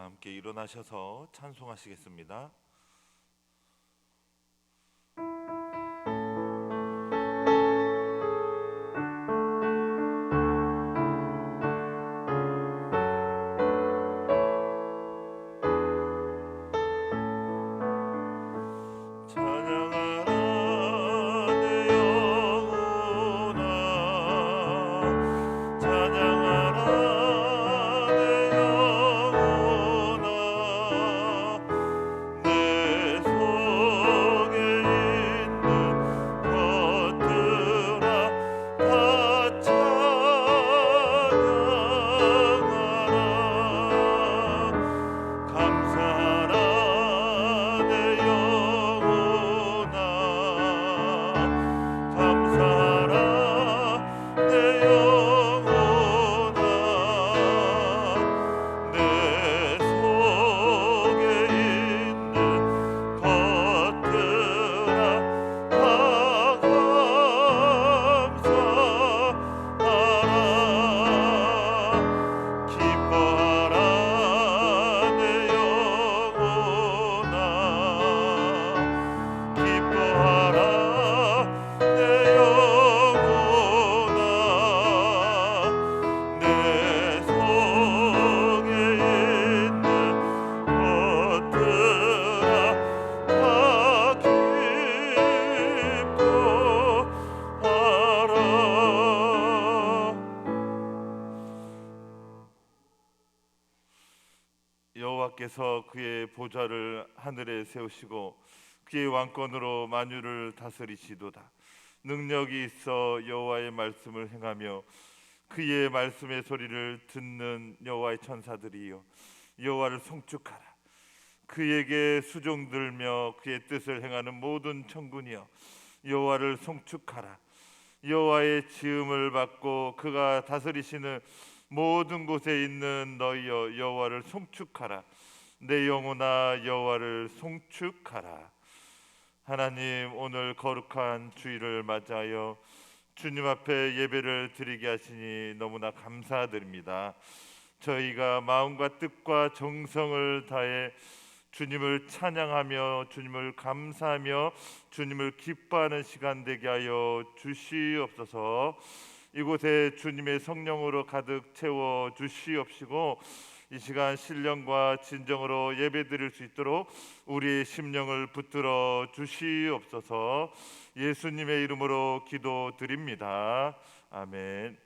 함께 일어나셔서 찬송하시겠습니다. 여호와께서 그의 보좌를 하늘에 세우시고 그의 왕권으로 만유를 다스리시도다. 능력이 있어 여호와의 말씀을 행하며 그의 말씀의 소리를 듣는 여호와의 천사들이여, 여호와를 송축하라. 그에게 수종들며 그의 뜻을 행하는 모든 천군이여, 여호와를 송축하라. 여호와의 지음을 받고 그가 다스리시는 모든 곳에 있는 너희여, 여호와를 송축하라. 내 영혼아, 여호와를 송축하라. 하나님, 오늘 거룩한 주일을 맞이하여 주님 앞에 예배를 드리게 하시니 너무나 감사드립니다. 저희가 마음과 뜻과 정성을 다해 주님을 찬양하며 주님을 감사하며 주님을 기뻐하는 시간 되게 하여 주시옵소서. 이곳에 주님의 성령으로 가득 채워 주시옵시고 이 시간 신령과 진정으로 예배드릴 수 있도록 우리의 심령을 붙들어 주시옵소서. 예수님의 이름으로 기도드립니다. 아멘.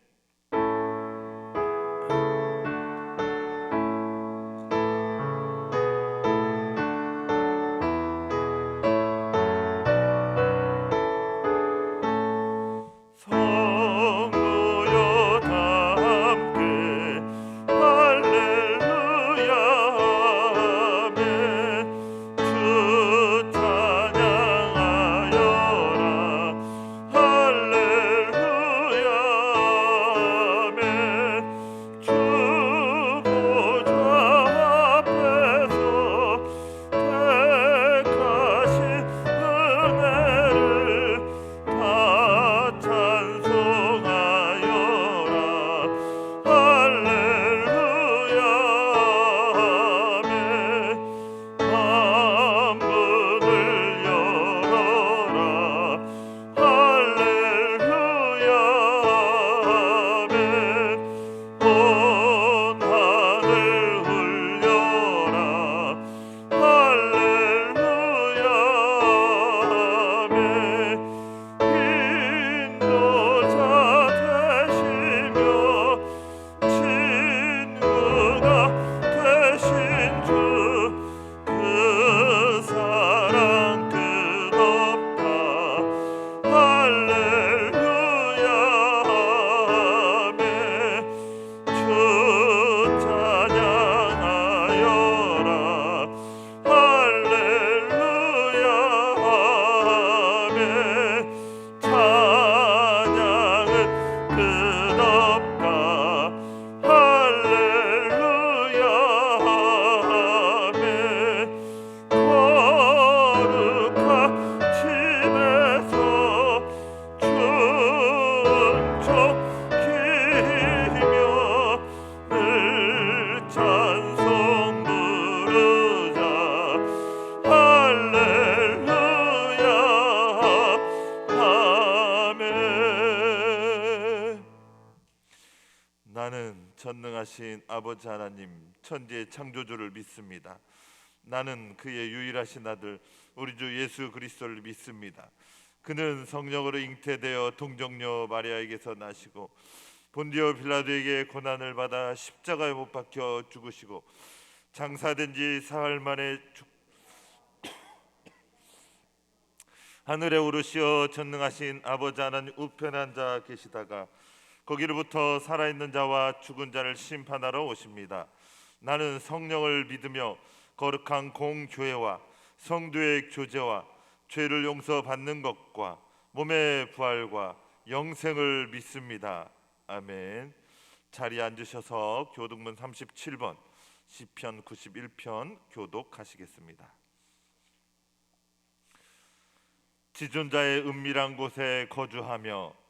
전능하신 아버지 하나님, 천지의 창조주를 믿습니다. 나는 그의 유일하신 아들 우리 주 예수 그리스도를 믿습니다. 그는 성령으로 잉태되어 동정녀 마리아에게서 나시고 본디오 빌라도에게 고난을 받아 십자가에 못 박혀 죽으시고 장사된 지 사흘 만에 하늘에 오르시어 전능하신 아버지 하나님 우편에 앉아 계시다가 거기로부터 살아있는 자와 죽은 자를 심판하러 오십니다. 나는 성령을 믿으며 거룩한 공교회와 성도의 교제와 죄를 용서받는 것과 몸의 부활과 영생을 믿습니다. 아멘. 자리에 앉으셔서 교독문 37번 시편 91편 교독하시겠습니다. 지존자의 은밀한 곳에 거주하며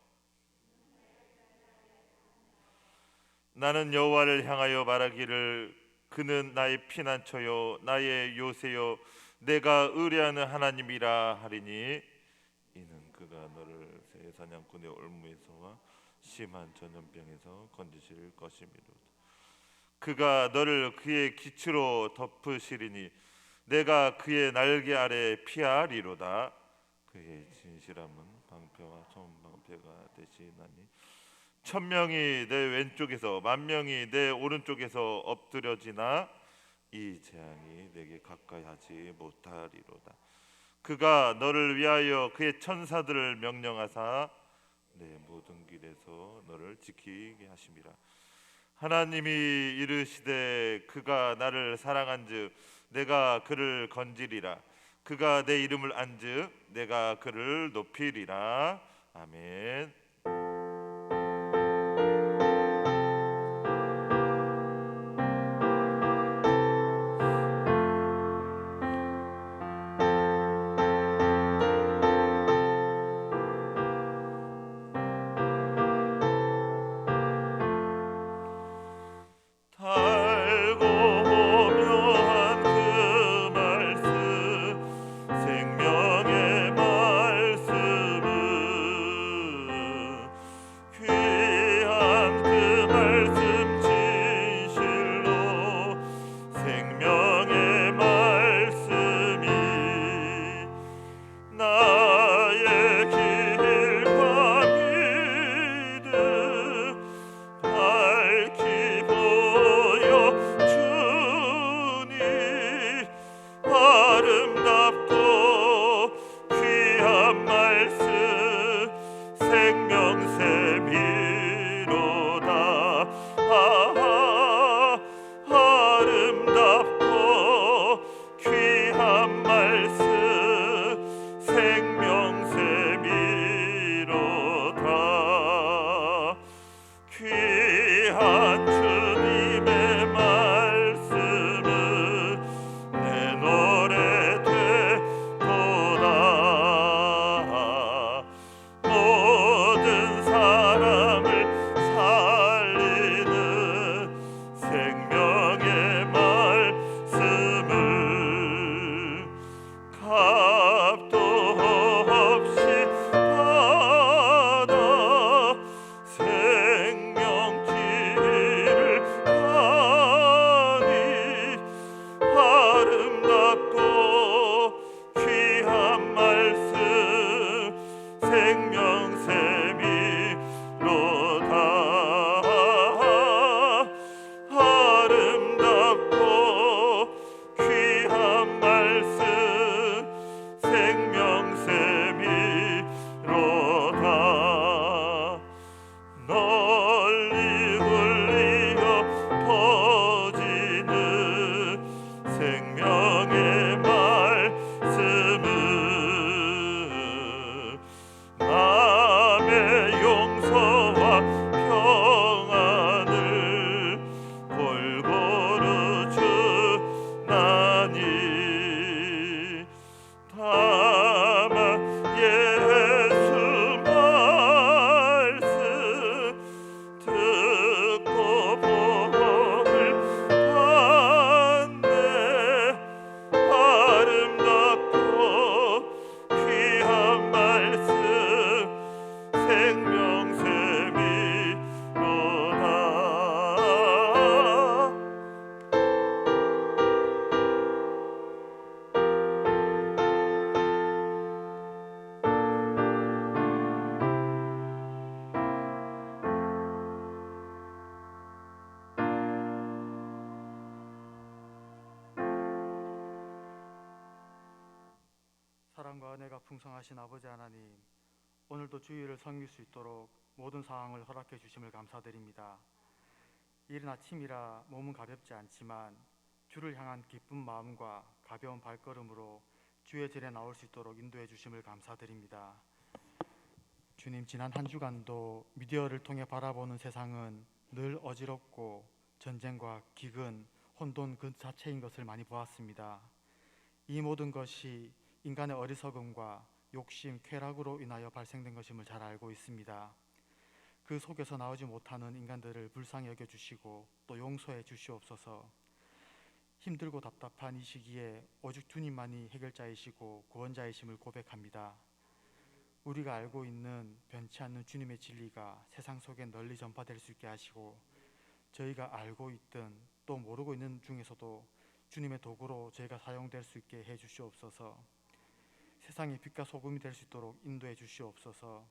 나는 여호와를 향하여 말하기를 그는 나의 피난처요 나의 요새요 내가 의뢰하는 하나님이라 하리니 이는 그가 너를 새 사냥꾼의 올무에서와 심한 전염병에서 건지실 것이미로다. 그가 너를 그의 기치로 덮으시리니 내가 그의 날개 아래 피하리로다. 그의 진실함은 방패와 천방패가 되시나니 1000명이 내 왼쪽에서 10,000명이 내 오른쪽에서 엎드려지나 이 재앙이 내게 가까이 하지 못하리로다. 그가 너를 위하여 그의 천사들을 명령하사 내 모든 길에서 너를 지키게 하심이라. 하나님이 이르시되 그가 나를 사랑한즉 내가 그를 건지리라. 그가 내 이름을 안즉 내가 그를 높이리라. 아멘. 사랑과 은혜가 풍성하신 아버지 하나님, 오늘도 주일을 섬길 수 있도록 모든 상황을 허락해 주심을 감사드립니다. 이른 아침이라 몸은 가볍지 않지만 주를 향한 기쁜 마음과 가벼운 발걸음으로 주의 전에 나올 수 있도록 인도해 주심을 감사드립니다. 주님, 지난 한 주간도 미디어를 통해 바라보는 세상은 늘 어지럽고 전쟁과 기근, 혼돈 그 자체인 것을 많이 보았습니다. 이 모든 것이 인간의 어리석음과 욕심, 쾌락으로 인하여 발생된 것임을 잘 알고 있습니다. 그 속에서 나오지 못하는 인간들을 불쌍히 여겨주시고 또 용서해 주시옵소서. 힘들고 답답한 이 시기에 오직 주님만이 해결자이시고 구원자이심을 고백합니다. 우리가 알고 있는 변치 않는 주님의 진리가 세상 속에 널리 전파될 수 있게 하시고, 저희가 알고 있든 또 모르고 있는 중에서도 주님의 도구로 저희가 사용될 수 있게 해 주시옵소서. 세상의 빛과 소금이 될 수 있도록 인도해 주시옵소서.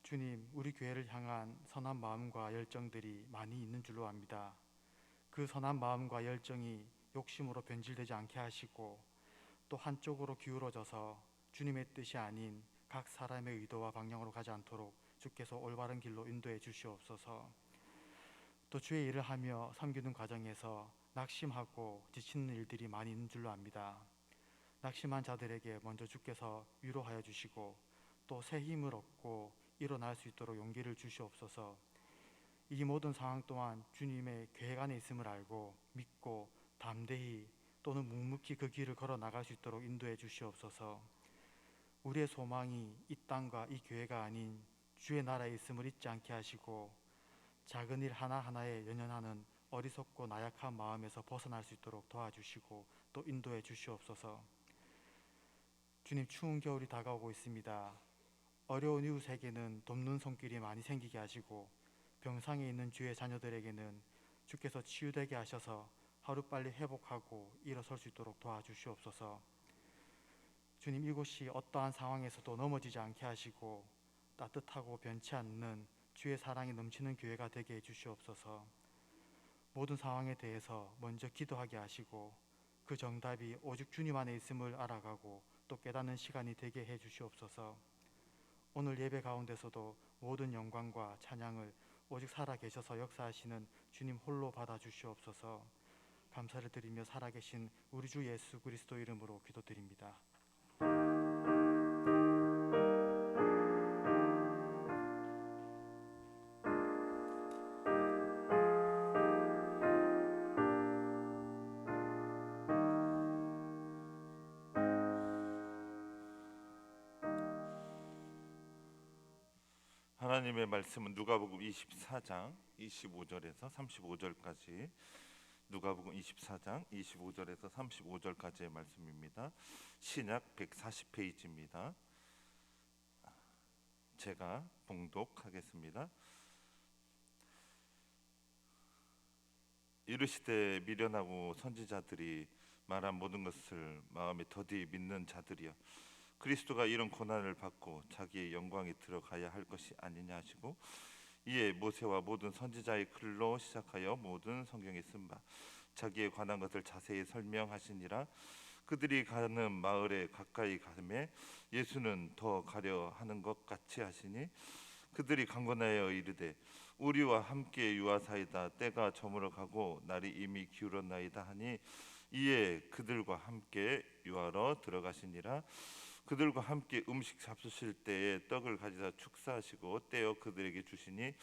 주님, 우리 교회를 향한 선한 마음과 열정들이 많이 있는 줄로 압니다. 그 선한 마음과 열정이 욕심으로 변질되지 않게 하시고 또 한쪽으로 기울어져서 주님의 뜻이 아닌 각 사람의 의도와 방향으로 가지 않도록 주께서 올바른 길로 인도해 주시옵소서. 또 주의 일을 하며 섬기는 과정에서 낙심하고 지치는 일들이 많이 있는 줄로 압니다. 낙심한 자들에게 먼저 주께서 위로하여 주시고 또 새 힘을 얻고 일어날 수 있도록 용기를 주시옵소서. 이 모든 상황 또한 주님의 계획 안에 있음을 알고 믿고 담대히 또는 묵묵히 그 길을 걸어 나갈 수 있도록 인도해 주시옵소서. 우리의 소망이 이 땅과 이 교회가 아닌 주의 나라에 있음을 잊지 않게 하시고 작은 일 하나하나에 연연하는 어리석고 나약한 마음에서 벗어날 수 있도록 도와주시고 또 인도해 주시옵소서. 주님, 추운 겨울이 다가오고 있습니다. 어려운 이웃에게는 돕는 손길이 많이 생기게 하시고 병상에 있는 주의 자녀들에게는 주께서 치유되게 하셔서 하루빨리 회복하고 일어설 수 있도록 도와주시옵소서. 주님, 이곳이 어떠한 상황에서도 넘어지지 않게 하시고 따뜻하고 변치 않는 주의 사랑이 넘치는 교회가 되게 해주시옵소서. 모든 상황에 대해서 먼저 기도하게 하시고 그 정답이 오직 주님 안에 있음을 알아가고 또 깨닫는 시간이 되게 해주시옵소서. 오늘 예배 가운데서도 모든 영광과 찬양을 오직 살아계셔서 역사하시는 주님 홀로 받아주시옵소서. 감사를 드리며 살아계신 우리 주 예수 그리스도 이름으로 기도드립니다. 하나님의 말씀은 누가복음 24장 25절에서 35절까지, 누가복음 24장 25절에서 35절까지의 말씀입니다. 신약 140페이지입니다. 제가 봉독하겠습니다. 이르시되 미련하고 선지자들이 말한 모든 것을 마음에 더디 믿는 자들이여, 그리스도가 이런 고난을 받고 자기의 영광에 들어가야 할 것이 아니냐 하시고, 이에 모세와 모든 선지자의 글로 시작하여 모든 성경에 쓴 바 자기에 관한 것을 자세히 설명하시니라. 그들이 가는 마을에 가까이 가매 예수는 더 가려 하는 것 같이 하시니, 그들이 강권하여 이르되 우리와 함께 유하사이다. 때가 저물어 가고 날이 이미 기울었나이다 하니, 이에 그들과 함께 유하러 들어가시니라. 그들과 함께 음식 잡수실 때에 떡을 가지사 축사하시고 떼어 그들에게 주시니,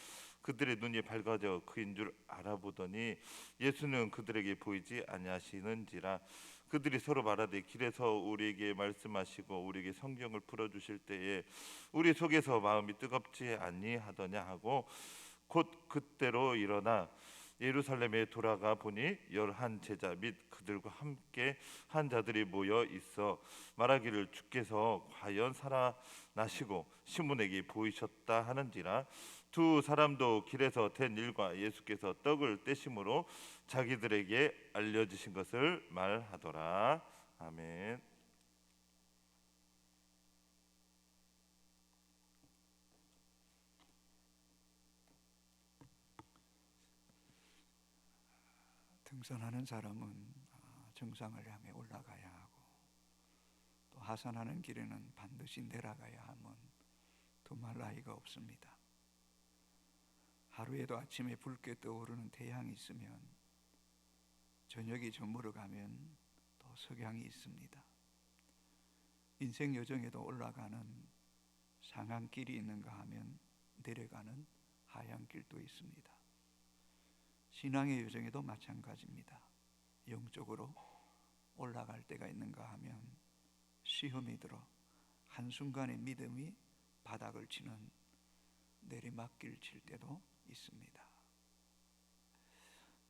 그들의 눈이 밝아져 그인 줄 알아보더니 예수는 그들에게 보이지 아니하시는지라. 그들이 서로 말하되 길에서 우리에게 말씀하시고 우리에게 성경을 풀어주실 때에 우리 속에서 마음이 뜨겁지 아니하더냐 하고, 곧 그때로 일어나 예루살렘에 돌아가 보니 11 제자 및 그들과 함께 한 자들이 모여 있어 말하기를 주께서 과연 살아나시고 시몬에게 보이셨다 하는지라. 두 사람도 길에서 된 일과 예수께서 떡을 떼심으로 자기들에게 알려주신 것을 말하더라. 아멘. 등산하는 사람은 정상을 향해 올라가야 하고, 또 또 하산하는 길에는 반드시 내려가야 함은 두말 나위가 없습니다. 하루에도 아침에 붉게 떠오르는 태양이 있으면 저녁이 저물어 가면 또 석양이 있습니다. 인생 여정에도 올라가는 상한길이 있는가 하면 내려가는 하향길도 있습니다. 신앙의 여정에도 마찬가지입니다. 영적으로 올라갈 때가 있는가 하면 시험이 들어 한순간에 믿음이 바닥을 치는 내리막길 칠 때도 있습니다.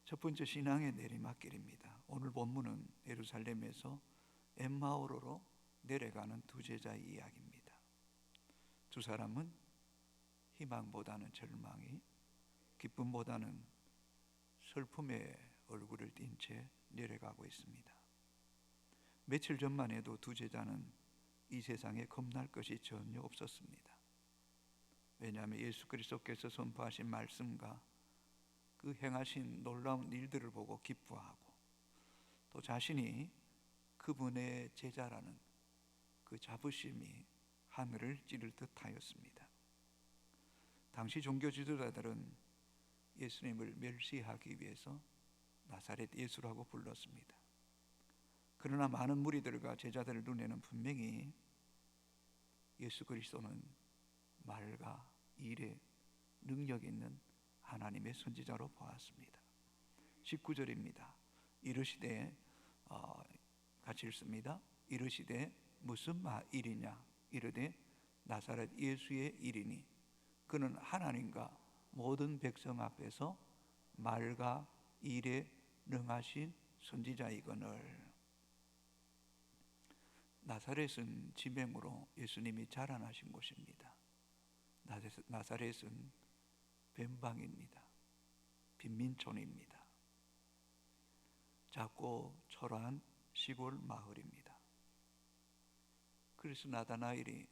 첫 번째 신앙의 내리막길입니다. 오늘 본문은 예루살렘에서 엠마오로로 내려가는 두 제자의 이야기입니다. 두 사람은 희망보다는 절망이, 기쁨보다는 슬픔의 얼굴을 띤 채 내려가고 있습니다. 며칠 전만 해도 두 제자는 이 세상에 겁날 것이 전혀 없었습니다. 왜냐하면 예수 그리스도께서 선포하신 말씀과 그 행하신 놀라운 일들을 보고 기뻐하고 또 자신이 그분의 제자라는 그 자부심이 하늘을 찌를 듯하였습니다. 당시 종교 지도자들은 예수님을 멸시하기 위해서 나사렛 예수라고 불렀습니다. 그러나 많은 무리들과 제자들의 눈에는 분명히 예수 그리스도는 말과 일에 능력 있는 하나님의 선지자로 보았습니다. 19절입니다. 이르시되 같이 읽습니다. 이르시되 무슨 일이냐 이르되 나사렛 예수의 일이니 그는 하나님과 모든 백성 앞에서 말과 일에 능하신 선지자이거늘. 나사렛은 지명으로 예수님이 자라나신 곳입니다. 나사렛은 변방입니다. 빈민촌입니다. 작고 초라한 시골 마을입니다. 그래서 나다나엘이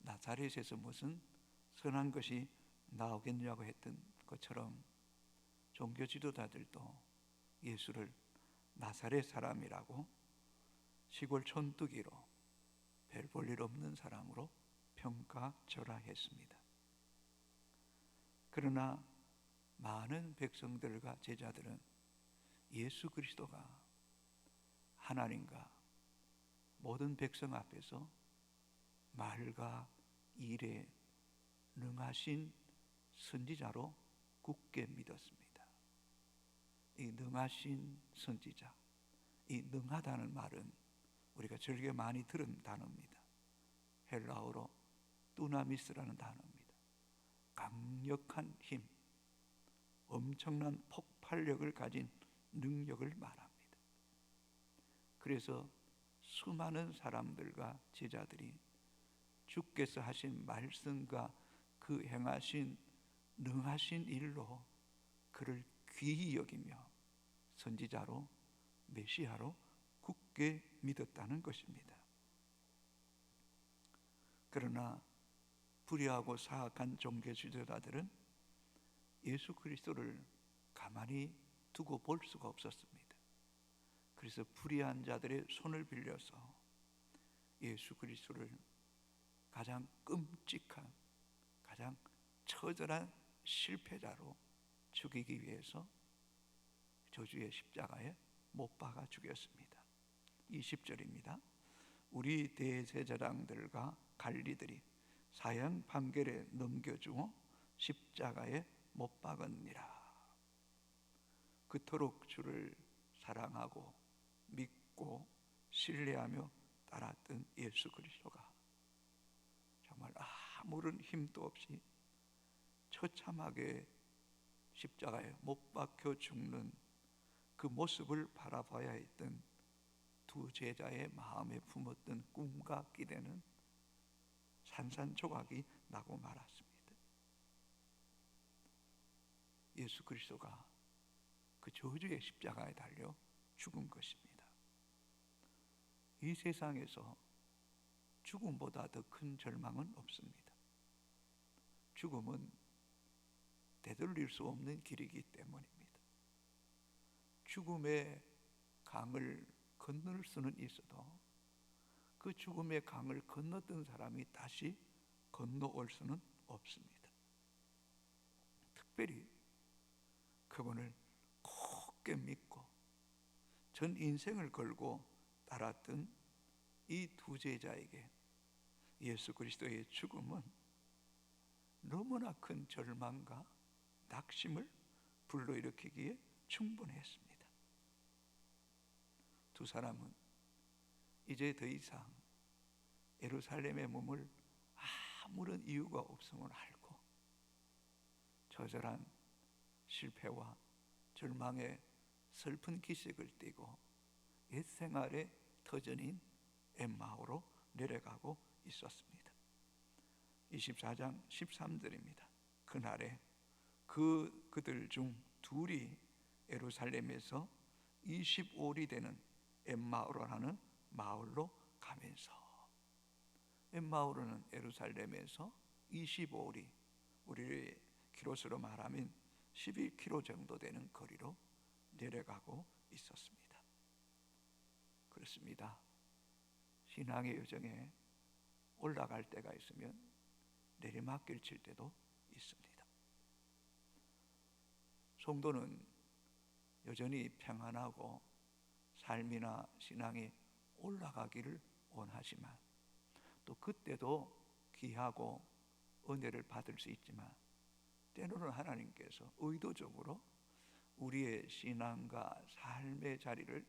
나사렛에서 무슨 선한 것이 나오겠냐고 했던 것처럼 종교 지도자들도 예수를 나사렛 사람이라고 시골 촌뜨기로 별 볼 일 없는 사람으로 평가절하했습니다. 그러나 많은 백성들과 제자들은 예수 그리스도가 하나님과 모든 백성 앞에서 말과 일에 능하신 선지자로 굳게 믿었습니다. 이 능하신 선지자, 이 능하다는 말은 우리가 즐겨 많이 들은 단어입니다. 헬라어로 뚜나미스라는 단어입니다. 강력한 힘, 엄청난 폭발력을 가진 능력을 말합니다. 그래서 수많은 사람들과 제자들이 주께서 하신 말씀과 그 행하신 능하신 일로 그를 귀히 여기며 선지자로 메시아로 굳게 믿었다는 것입니다. 그러나 불의하고 사악한 종교 지도자들은 예수 그리스도를 가만히 두고 볼 수가 없었습니다. 그래서 불의한 자들의 손을 빌려서 예수 그리스도를 가장 끔찍한, 가장 처절한 실패자로 죽이기 위해서 저주의 십자가에 못 박아 죽였습니다. 20절입니다. 우리 대제사장들과 관리들이 사형 판결에 넘겨주어 십자가에 못 박았니라. 그토록 주를 사랑하고 믿고 신뢰하며 따랐던 예수 그리스도가 정말 아무런 힘도 없이 처참하게 십자가에 못 박혀 죽는 그 모습을 바라봐야 했던 두 제자의 마음에 품었던 꿈과 기대는 산산조각이 나고 말았습니다. 예수 그리스도가 그 저주의 십자가에 달려 죽은 것입니다. 이 세상에서 죽음보다 더 큰 절망은 없습니다. 죽음은 되돌릴 수 없는 길이기 때문입니다. 죽음의 강을 건널 수는 있어도 그 죽음의 강을 건넜던 사람이 다시 건너올 수는 없습니다. 특별히 그분을 굳게 믿고 전 인생을 걸고 따랐던 이 두 제자에게 예수 그리스도의 죽음은 너무나 큰 절망과 낙심을 불러일으키기에 충분했습니다. 두 사람은 이제 더 이상 예루살렘에 머물 아무런 이유가 없음을 알고 처절한 실패와 절망의 슬픈 기색을 띠고 옛 생활의 터전인 엠마오로 내려가고 있었습니다. 24장 13절입니다. 그날에 그들 중 둘이 예루살렘에서 25里 되는 엠마오라는 마을로 가면서, 엠마오로는 예루살렘에서 25里, 우리의 키로수로 말하면 11km 정도 되는 거리로 내려가고 있었습니다. 그렇습니다. 신앙의 여정에 올라갈 때가 있으면 내리막길 칠 때도 있습니다. 성도는 여전히 평안하고 삶이나 신앙이 올라가기를 원하지만 또 그때도 귀하고 은혜를 받을 수 있지만 때로는 하나님께서 의도적으로 우리의 신앙과 삶의 자리를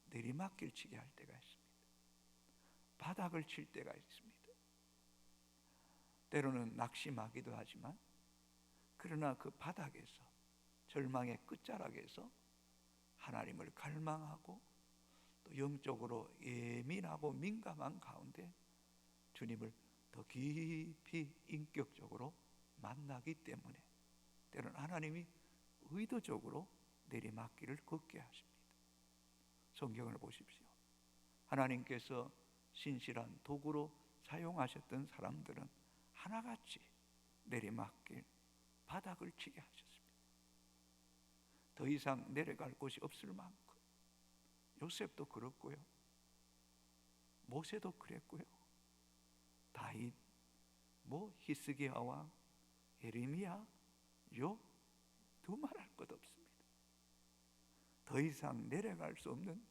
내리막길 치게 할 때가 있습니다. 바닥을 칠 때가 있습니다. 때로는 낙심하기도 하지만 그러나 그 바닥에서, 절망의 끝자락에서 하나님을 갈망하고 또 영적으로 예민하고 민감한 가운데 주님을 더 깊이 인격적으로 만나기 때문에 때로는 하나님이 의도적으로 내리막길을 걷게 하십니다. 성경을 보십시오. 하나님께서 신실한 도구로 사용하셨던 사람들은 하나같이 내리막길, 바닥을 치게 하셨습니다. 더 이상 내려갈 곳이 없을 만큼 요셉도 그렇고요, 모세도 그랬고요, 다윗, 히스기야 왕, 예레미야, 욥, 두말할 것 없습니다. 더 이상 내려갈 수 없는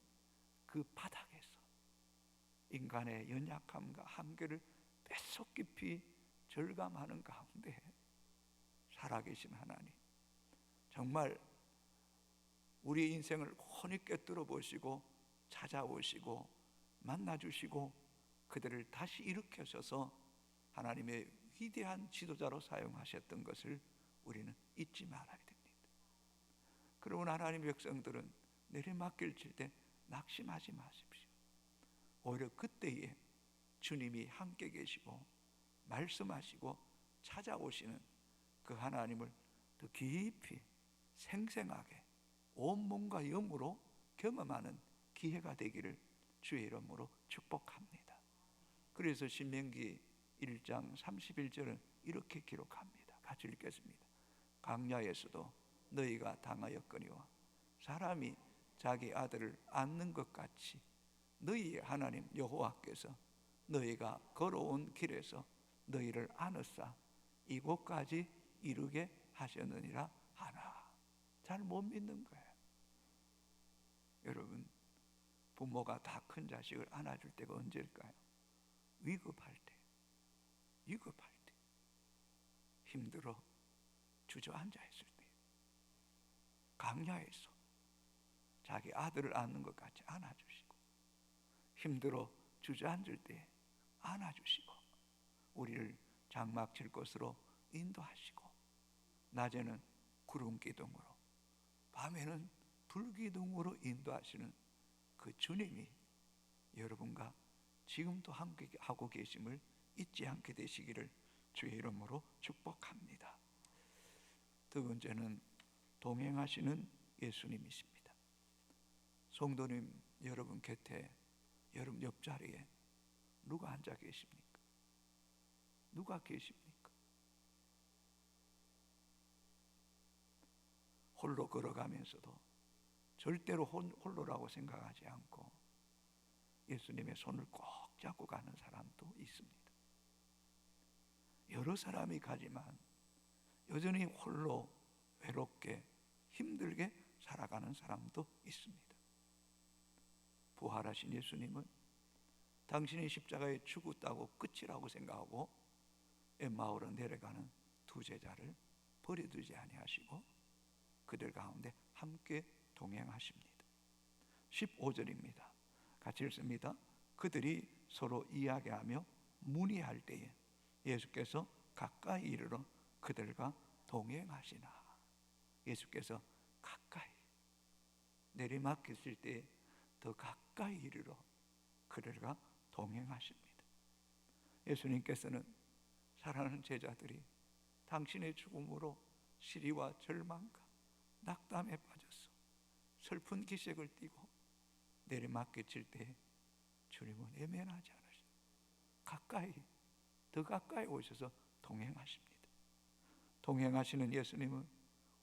그 바닥에서 인간의 연약함과 한계를 뼛속 깊이 절감하는 가운데 살아계신 하나님, 정말 우리 인생을 훤히 꿰뚫어 보시고 찾아오시고 만나주시고 그들을 다시 일으켜셔서 하나님의 위대한 지도자로 사용하셨던 것을 우리는 잊지 말아야 됩니다. 그러면 하나님의 백성들은 내리막길 칠 때 낙심하지 마십시오. 오히려 그때에 주님이 함께 계시고 말씀하시고 찾아오시는 그 하나님을 더 깊이 생생하게 온몸과 영으로 경험하는 기회가 되기를 주의 이름으로 축복합니다. 그래서 신명기 1장 31절은 이렇게 기록합니다. 같이 읽겠습니다. 광야에서도 너희가 당하였거니와 사람이 자기 아들을 안는 것 같이 너희의 하나님 여호와께서 너희가 걸어온 길에서 너희를 안으사 이곳까지 이르게 하셨느니라 하나. 잘 못 믿는 거예요. 여러분, 부모가 다 큰 자식을 안아줄 때가 언제일까요? 위급할 때, 힘들어 주저앉아 있을 때, 강야에서 자기 아들을 안는 것 같이 안아주시고, 힘들어 주저앉을 때 안아주시고, 우리를 장막 칠 곳으로 인도하시고, 낮에는 구름 기둥으로, 밤에는 불 기둥으로 인도하시는 그 주님이 여러분과 지금도 함께 하고 계심을 잊지 않게 되시기를 주의 이름으로 축복합니다. 두 번째는 동행하시는 예수님이십니다. 성도님, 여러분 곁에, 여러분 옆자리에 누가 앉아 계십니까? 누가 계십니까? 홀로 걸어가면서도 절대로 홀로라고 생각하지 않고 예수님의 손을 꼭 붙잡고 가는 사람도 있습니다. 여러 사람이 가지만 여전히 홀로 외롭게 힘들게 살아가는 사람도 있습니다. 부활하신 예수님은 당신이 십자가에 죽었다고 끝이라고 생각하고 엠마오로 내려가는 두 제자를 버려두지 아니하시고 그들 가운데 함께 동행하십니다. 15절입니다. 같이 읽습니다. 그들이 서로 이야기하며 문의할 때에 예수께서 가까이 이르러 그들과 동행하시나. 예수께서 가까이 내리막히실 때 더 가까이 이르러 그들과 동행하십니다. 예수님께서는 사랑하는 제자들이 당신의 죽음으로 시리와 절망과 낙담에 빠져서 슬픈 기색을 띠고 내리막히칠 때 주님은 애면하지 않으시고 가까이 더 가까이 오셔서 동행하십니다. 동행하시는 예수님은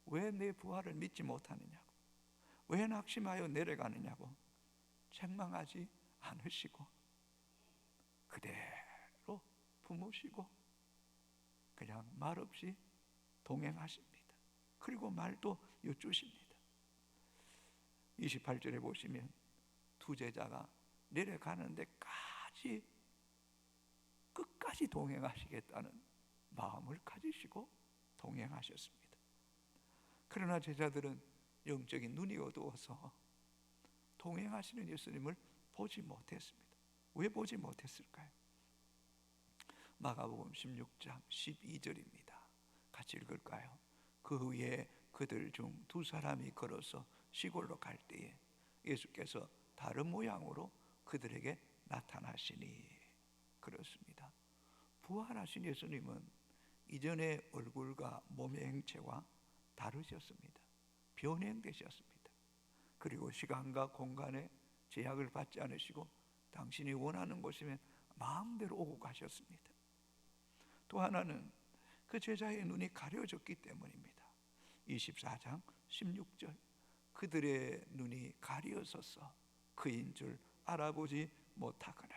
왜 내 부활을 믿지 못하느냐고, 왜 낙심하여 내려가느냐고 책망하지 않으시고 그대로 품으시고 그냥 말없이 동행하십니다. 그리고 말도 여쭈십니다. 28절에 보시면 두 제자가 내려가는 데까지 끝까지 동행하시겠다는 마음을 가지시고 동행하셨습니다. 그러나 제자들은 영적인 눈이 어두워서 동행하시는 예수님을 보지 못했습니다. 왜 보지 못했을까요? 마가복음 16장 12절입니다. 같이 읽을까요? 그 후에 그들 중 두 사람이 걸어서 시골로 갈 때에 예수께서 다른 모양으로 그들에게 나타나시니. 그렇습니다. 부활하신 예수님은 이전의 얼굴과 몸의 행체와 다르셨습니다. 변형되셨습니다. 그리고 시간과 공간에 제약을 받지 않으시고 당신이 원하는 곳이면 마음대로 오고 가셨습니다. 또 하나는 그 제자의 눈이 가려졌기 때문입니다. 24장 16절 그들의 눈이 가려져서 그인 줄 알아보지 못하거늘.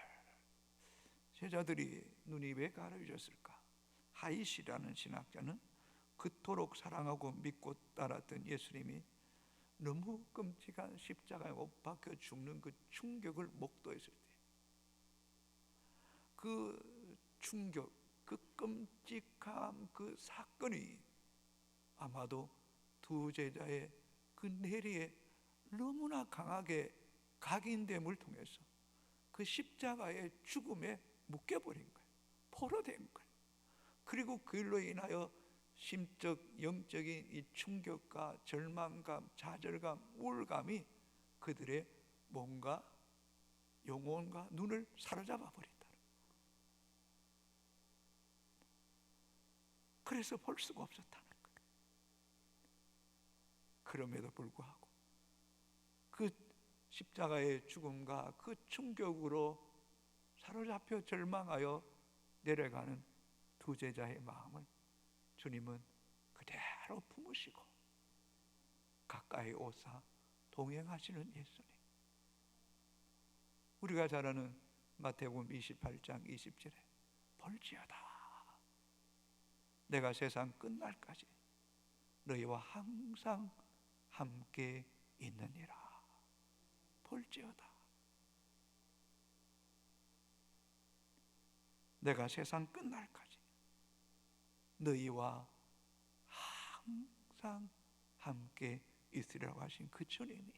제자들이 눈이 왜 가려졌을까? 하이시라는 신학자는 그토록 사랑하고 믿고 따랐던 예수님이 너무 끔찍한 십자가에 못 박혀 죽는 그 충격을 목도했을 때, 그 충격, 그 끔찍한 그 사건이 아마도 두 제자의 그 내리에 너무나 강하게 각인됨을 통해서 그 십자가의 죽음에 묶여버린 거예요. 포로된 거예요. 그리고 그 일로 인하여 심적, 영적인 이 충격과 절망감, 좌절감, 우울감이 그들의 몸과 영혼과 눈을 사로잡아 버린다. 그래서 볼 수가 없었다는 거예요. 그럼에도 불구하고 그 십자가의 죽음과 그 충격으로 사로잡혀 절망하여 내려가는 두 제자의 마음을 주님은 그대로 품으시고 가까이 오사 동행하시는 예수님. 우리가 잘 아는 마태복음 28장 20절에 볼지어다 내가 세상 끝날까지 너희와 항상 함께 있느니라. 볼지어다 내가 세상 끝날까지 너희와 항상 함께 있으라고 하신 그 주님이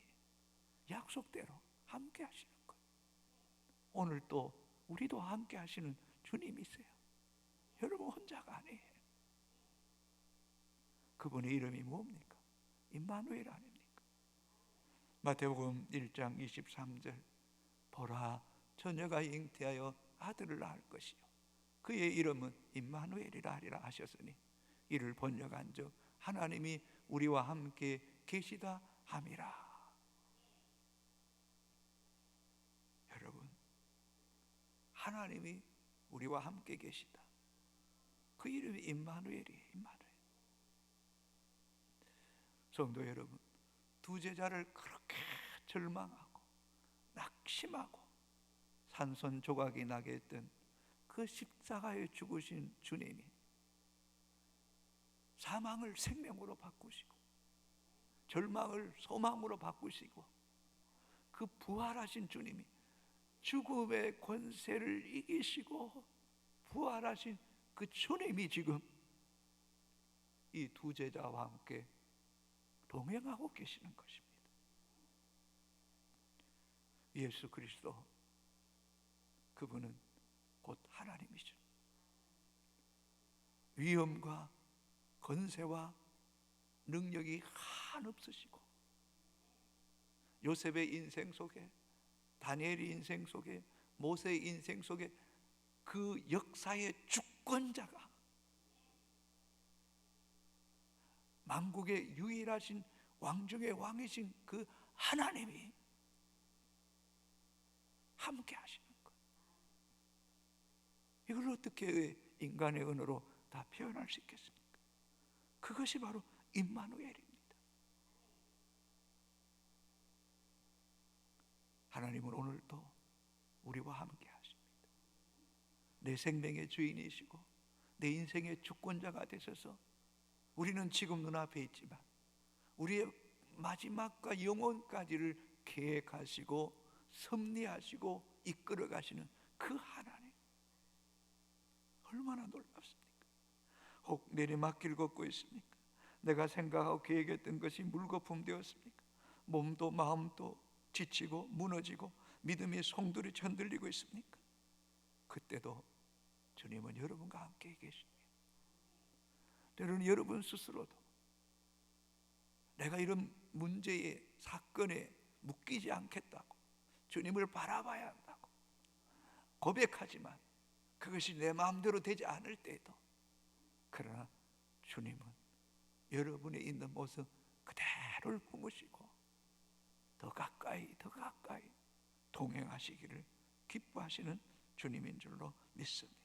약속대로 함께 하시는 거예요. 오늘 또 우리도 함께 하시는 주님이세요. 여러분 혼자가 아니에요. 그분의 이름이 뭡니까? 임마누엘 아닙니까? 마태복음 1장 23절 보라 처녀가 잉태하여 아들을 낳을 것이요 그의 이름은 임마누엘이라 하리라 하셨으니 이를 번역한즉 하나님이 우리와 함께 계시다 함이라. 여러분 하나님이 우리와 함께 계시다. 그 이름이 임마누엘이에요. 임마누엘. 성도 여러분 두 제자를 그렇게 절망하고 낙심하고 산손조각이 나게 했던 그 십자가에 죽으신 주님이 사망을 생명으로 바꾸시고 절망을 소망으로 바꾸시고 그 부활하신 주님이 죽음의 권세를 이기시고 부활하신 그 주님이 지금 이 두 제자와 함께 동행하고 계시는 것입니다. 예수 그리스도, 그분은 곧 하나님이죠. 위엄과 권세와 능력이 한없으시고 요셉의 인생 속에, 다니엘의 인생 속에, 모세의 인생 속에 그 역사의 주권자가, 만국의 유일하신 왕 중의 왕이신 그 하나님이 함께 하시는 것, 이걸 어떻게 인간의 언어로 다 표현할 수 있겠습니까? 그것이 바로 임마누엘입니다. 하나님은 오늘도 우리와 함께 하십니다. 내 생명의 주인이시고 내 인생의 주권자가 되셔서 우리는 지금 눈앞에 있지만 우리의 마지막과 영원까지를 계획하시고 섭리하시고 이끌어 가시는 그 하나님, 얼마나 놀랍습니까? 혹 내리막길 걷고 있습니까? 내가 생각하고 계획했던 것이 물거품 되었습니까? 몸도 마음도 지치고 무너지고 믿음의 송두리 흔들리고 있습니까? 그때도 주님은 여러분과 함께 계십니다. 때로는 여러분 스스로도 내가 이런 문제의 사건에 묶이지 않겠다고 주님을 바라봐야 한다고 고백하지만 그것이 내 마음대로 되지 않을 때에도, 그러나 주님은 여러분의 있는 모습 그대로를 품으시고 더 가까이 동행하시기를 기뻐하시는 주님인 줄로 믿습니다.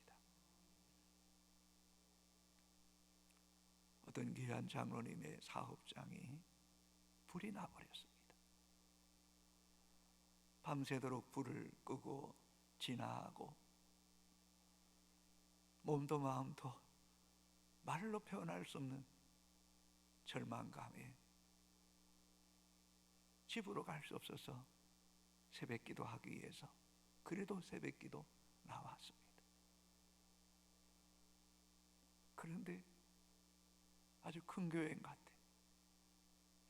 어떤 귀한 장로님의 사업장이 불이 나버렸습니다. 밤새도록 불을 끄고 진화하고 몸도 마음도 말로 표현할 수 없는 절망감에 집으로 갈 수 없어서 새벽기도 하기 위해서 그래도 새벽기도 나왔습니다. 그런데 아주 큰 교회인 것 같아.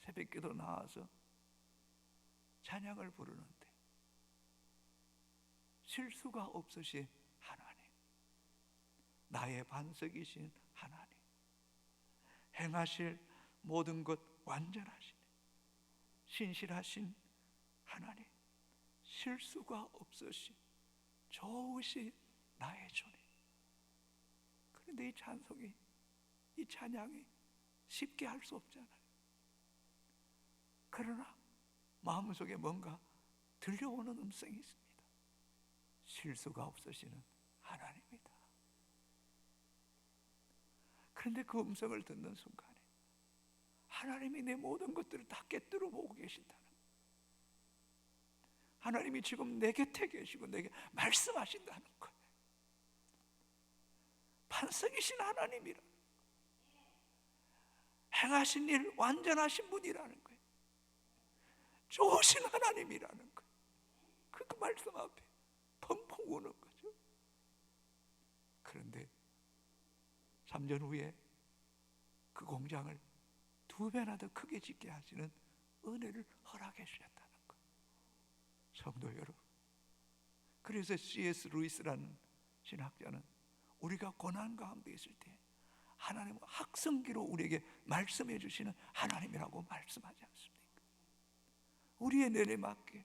새벽기도 나와서 찬양을 부르는데 실수가 없으신 하나님, 나의 반석이신 하나님, 행하실 모든 것 완전하신 신실하신 하나님, 실수가 없으신 좋으신 나의 주님. 그런데 이 찬송이, 이 찬양이 쉽게 할 수 없잖아요. 그러나 마음속에 뭔가 들려오는 음성이 있습니다. 실수가 없으시는 하나님이다. 그런데 그 음성을 듣는 순간에 하나님이 내 모든 것들을 다 깨뜨려 보고 계신다는, 하나님이 지금 내 곁에 계시고 내게 말씀하신다는 거예요. 반석이신 하나님이라, 행하신 일 완전하신 분이라는 거예요. 좋으신 하나님이라는 거예요. 그 말씀 앞에 펑펑 우는 거죠. 그런데 3년 후에 그 공장을 2배나 더 크게 짓게 하시는 은혜를 허락해 주셨다는 거예요. 성도 여러분, 그래서 C.S. 루이스라는 신학자는 우리가 고난 가운데 있을 때 하나님은 학성기로 우리에게 말씀해 주시는 하나님이라고 말씀하지 않습니까? 우리의 내리막길,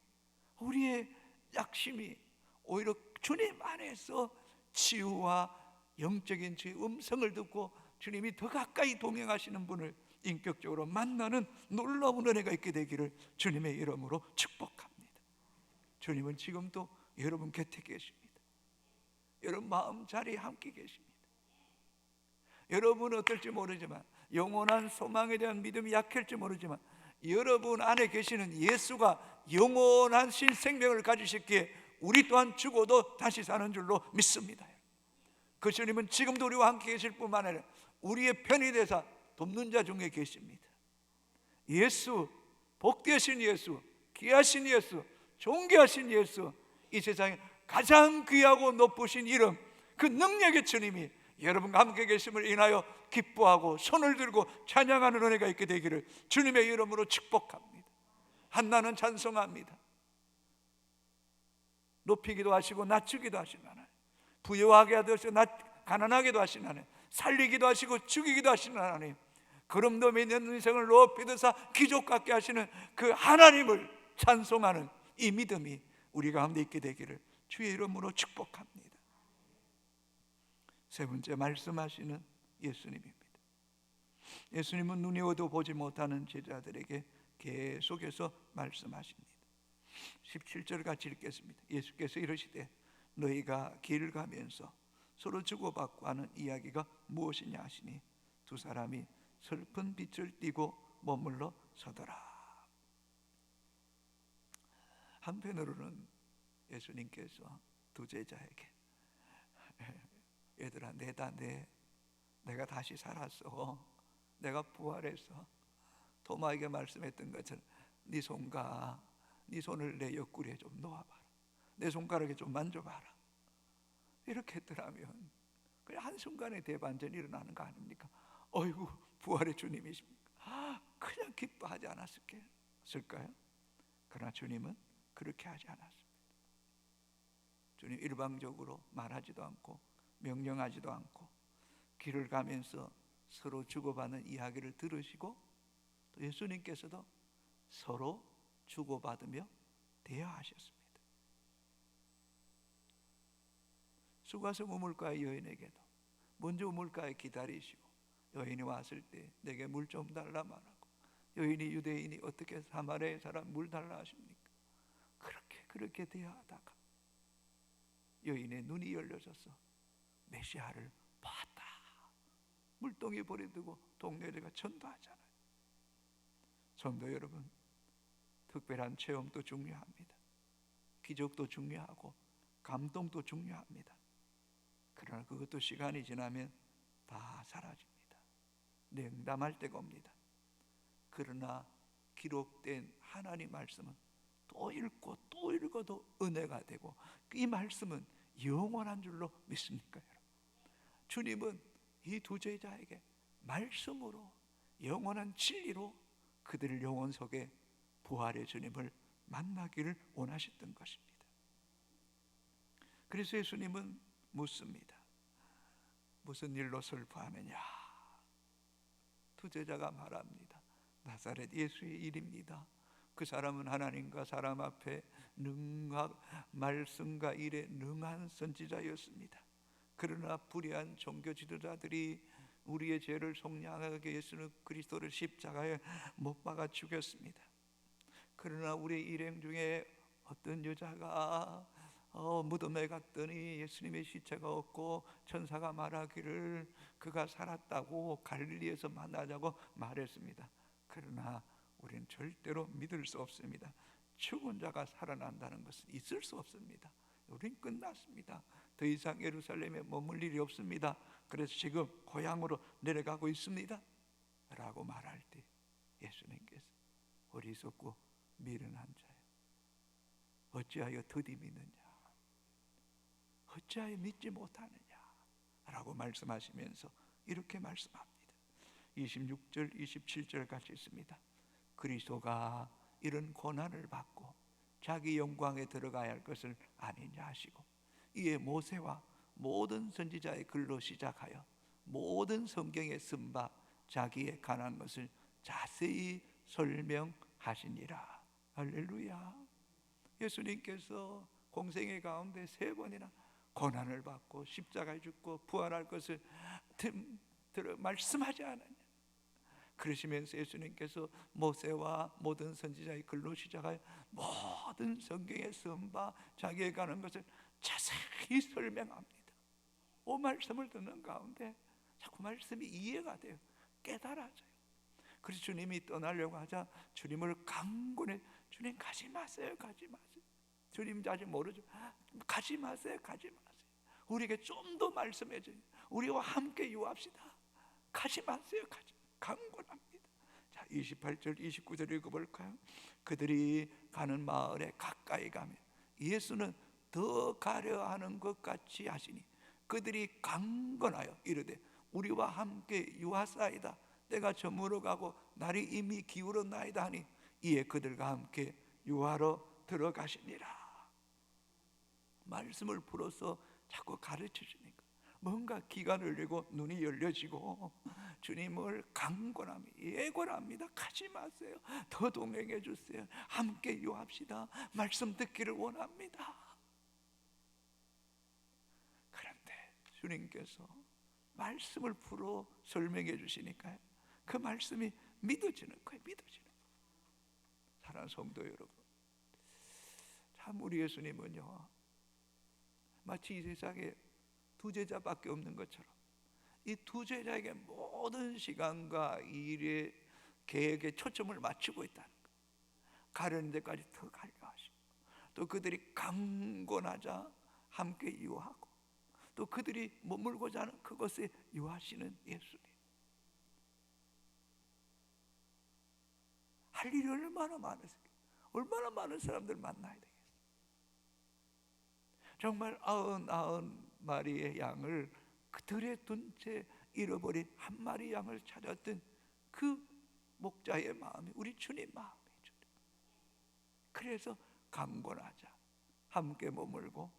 우리의 약심이 오히려 주님 안에서 치유와 영적인 주의 음성을 듣고 주님이 더 가까이 동행하시는 분을 인격적으로 만나는 놀라운 은혜가 있게 되기를 주님의 이름으로 축복합니다. 주님은 지금도 여러분 곁에 계십니다. 여러분 마음 자리에 함께 계십니다. 여러분은 어떨지 모르지만, 영원한 소망에 대한 믿음이 약할지 모르지만, 여러분 안에 계시는 예수가 영원한 신생명을 가지셨기에 우리 또한 죽어도 다시 사는 줄로 믿습니다. 그 주님은 지금도 우리와 함께 계실 뿐만 아니라 우리의 편이 되사 돕는 자 중에 계십니다. 예수, 복되신 예수, 귀하신 예수, 존귀하신 예수, 이 세상에 가장 귀하고 높으신 이름, 그 능력의 주님이 여러분과 함께 계심을 인하여 기뻐하고 손을 들고 찬양하는 은혜가 있게 되기를 주님의 이름으로 축복합니다. 한나는 찬송합니다. 높이기도 하시고 낮추기도 하시는 하나님, 부유하게 하시고 가난하게도 하시는 하나님, 살리기도 하시고 죽이기도 하시는 하나님, 그럼도 믿는 인생을 높이 드사 기적 같게 하시는 그 하나님을 찬송하는 이 믿음이 우리 가운데 있게 되기를 주의 이름으로 축복합니다. 세 번째, 말씀하시는 예수님입니다. 예수님은 눈이 어두 보지 못하는 제자들에게 계속해서 말씀하십니다. 17절 같이 읽겠습니다. 예수께서 이르시되 너희가 길 가면서 서로 주고받고 하는 이야기가 무엇이냐 하시니 두 사람이 슬픈 빛을 띠고 머물러 서더라. 한편으로는 예수님께서 두 제자에게 얘들아, 내가 다시 살았어. 내가 부활해서 도마에게 말씀했던 것처럼 네 손을 내 옆구리에 좀 놓아봐라. 내 손가락에 좀 만져봐라. 이렇게 했더라면 그냥 한순간에 대반전이 일어나는 거 아닙니까? 어이구, 부활의 주님이십니까? 그냥 기뻐하지 않았을까요? 그러나 주님은 그렇게 하지 않았습니다. 주님 일방적으로 말하지도 않고 명령하지도 않고 길을 가면서 서로 주고받는 이야기를 들으시고 또 예수님께서도 서로 주고받으며 대화하셨습니다. 수가성 우물가의 여인에게도 먼저 우물가에 기다리시고 여인이 왔을 때 내게 물 좀 달라 말하고, 여인이 유대인이 어떻게 사마리아의 사람 물 달라 하십니까? 그렇게 대화하다가 여인의 눈이 열려져서 메시아를 봤다. 물동이 버려두고 동네들과 전도하잖아요. 성도 여러분, 특별한 체험도 중요합니다. 기적도 중요하고 감동도 중요합니다. 그러나 그것도 시간이 지나면 다 사라집니다. 냉담할 때가 옵니다. 그러나 기록된 하나님 말씀은 또 읽고 또 읽어도 은혜가 되고 이 말씀은 영원한 줄로 믿습니까, 여러분? 주님은 이 두 제자에게 말씀으로, 영원한 진리로 그들의 영혼 속에 부활의 주님을 만나기를 원하셨던 것입니다. 그래서 예수님은 묻습니다. 무슨 일로 슬퍼하느냐? 두 제자가 말합니다. 나사렛 예수의 일입니다. 그 사람은 하나님과 사람 앞에 말씀과 일에 능한 선지자였습니다. 그러나 불의한 종교 지도자들이 우리의 죄를 속량하게 예수 그리스도를 십자가에 못 박아 죽였습니다. 그러나 우리 일행 중에 어떤 여자가 무덤에 갔더니 예수님의 시체가 없고 천사가 말하기를 그가 살았다고 갈릴리에서 만나자고 말했습니다. 그러나 우리는 절대로 믿을 수 없습니다. 죽은 자가 살아난다는 것은 있을 수 없습니다. 우린 끝났습니다. 더 이상 예루살렘에 머물 일이 없습니다. 그래서 지금 고향으로 내려가고 있습니다 라고 말할 때 예수님께서 어리석고 미련한 자여, 어찌하여 더디 믿느냐, 어찌하여 믿지 못하느냐 라고 말씀하시면서 이렇게 말씀합니다. 26절 27절 같이 있습니다. 그리스도가 이런 고난을 받고 자기 영광에 들어가야 할 것을 아니냐 하시고, 이에 모세와 모든 선지자의 글로 시작하여 모든 성경에 쓴 바 자기의 관한 것을 자세히 설명하시니라. 할렐루야. 예수님께서 공생의 가운데 3번이나 고난을 받고 십자가에 죽고 부활할 것을 말씀하지 않았냐. 그러시면서 예수님께서 모세와 모든 선지자의 글로 시작하여 모든 성경에 쓴 바 자기에 관한 것을 자세히 설명합니다. 그 말씀을 듣는 가운데 자꾸 말씀이 이해가 돼요. 깨달아져요. 그래서 주님이 떠나려고 하자 주님을 강권해, 주님 가지 마세요, 가지 마세요. 주님 아직 모르죠. 가지 마세요. 가지 마세요. 우리에게 좀 더 말씀해 줘요. 우리와 함께 유합시다. 가지 마세요. 가지. 강권합니다. 자, 28절 29절 읽어볼까요? 그들이 가는 마을에 가까이 가면 예수는 더 가려 하는 것 같이 하시니 그들이 강건하여 이르되 우리와 함께 유하사이다. 때가 저물어 가고 날이 이미 기울었나이다 하니 이에 그들과 함께 유하러 들어가시니라. 말씀을 풀어서 자꾸 가르쳐 주니까 뭔가 기가 열리고 눈이 열려지고 주님을 강권합니다. 예고합니다. 가지 마세요. 더 동행해 주세요. 함께 유합시다. 말씀 듣기를 원합니다. 그런데 주님께서 말씀을 풀어 설명해 주시니까요, 그 말씀이 믿어지는 거예요. 믿어지는 거예요. 사랑하는 성도 여러분, 참 우리 예수님은요 마치 이 세상에 두 제자밖에 없는 것처럼 이 두 제자에게 모든 시간과 일의 계획에 초점을 맞추고 있다는 거예요. 가려는 데까지 더 가려 하시고, 또 그들이 강권하자 함께 유하고, 또 그들이 머물고자 하는 그것에 유하시는 예수님. 할 일이 얼마나 많으세요. 얼마나 많은 사람들 만나야 되겠어요. 정말 99마리의 양을 그들에 둔 채 잃어버린 한 마리 양을 찾았던 그 목자의 마음이 우리 주님 마음이죠. 그래서 강권하자 함께 머물고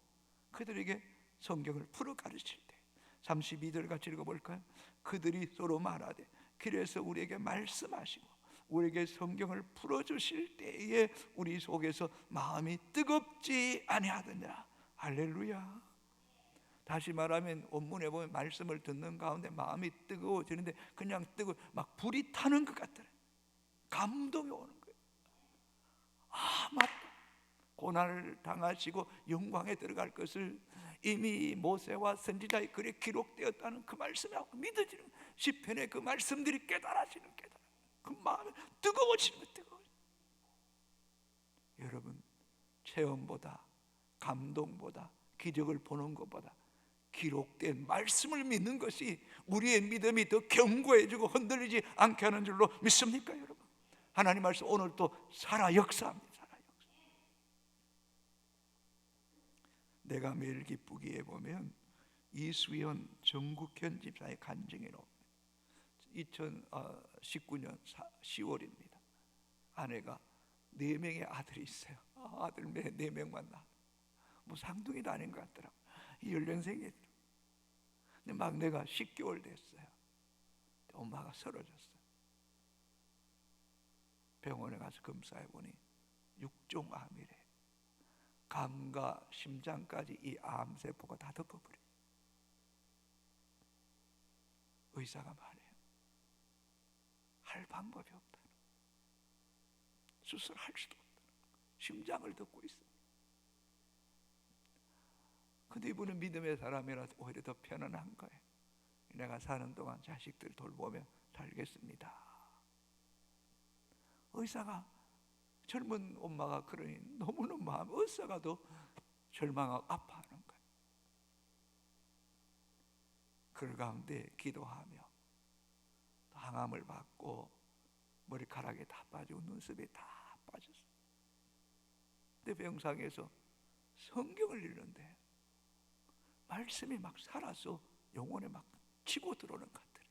그들에게 성경을 풀어 가르칠 때 32절 같이 읽어볼까요? 그들이 서로 말하되 그래서 우리에게 말씀하시고 우리에게 성경을 풀어주실 때에 우리 속에서 마음이 뜨겁지 아니하더냐. 할렐루야. 다시 말하면 원문에 보면 말씀을 듣는 가운데 마음이 뜨거워지는데 그냥 막 불이 타는 것 같더래. 감동이 오는 거예요. 아, 맞다. 고난을 당하시고 영광에 들어갈 것을 이미 모세와 선지자의 글에 기록되었다는 그 말씀이 믿어지는, 시편의 그 말씀들이 깨달아지는 그 마음이 뜨거워지는 거. 여러분, 체험보다 감동보다 기적을 보는 것보다 기록된 말씀을 믿는 것이 우리의 믿음이 더 견고해지고 흔들리지 않게 하는 줄로 믿습니까, 여러분? 하나님 말씀 오늘 또 살아 역사합니다. 살아 역사. 내가 매일 기쁘기에 보면 이수연 정국현 집사의 간증이 나옵니다. 2019년 10월입니다. 아내가 4명의 아들이 있어요. 아들 4명만 낳아. 뭐 쌍둥이도 아닌 것 같더라고. 연령생이더라고. 근데 막내가 10개월 됐어요. 엄마가 쓰러졌어요. 병원에 가서 검사해 보니 6종 암이래. 간과 심장까지 이 암세포가 다 덮어버려. 의사가 말해요. 할 방법이 없다. 수술할 수도 없다. 심장을 덮고 있어. 근데 이분은 믿음의 사람이라 오히려 더 편안한 거예요. 내가 사는 동안 자식들 돌보며 살겠습니다. 의사가, 젊은 엄마가 그러니 너무너무 마음, 의사가 더 절망하고 아파하는 거예요. 그 가운데 기도하며 항암을 받고 머리카락이 다 빠지고 눈썹이 다 빠졌어요. 근데 병상에서 성경을 읽는데 말씀이 막 살아서 영혼에 막 치고 들어오는 것 같아요.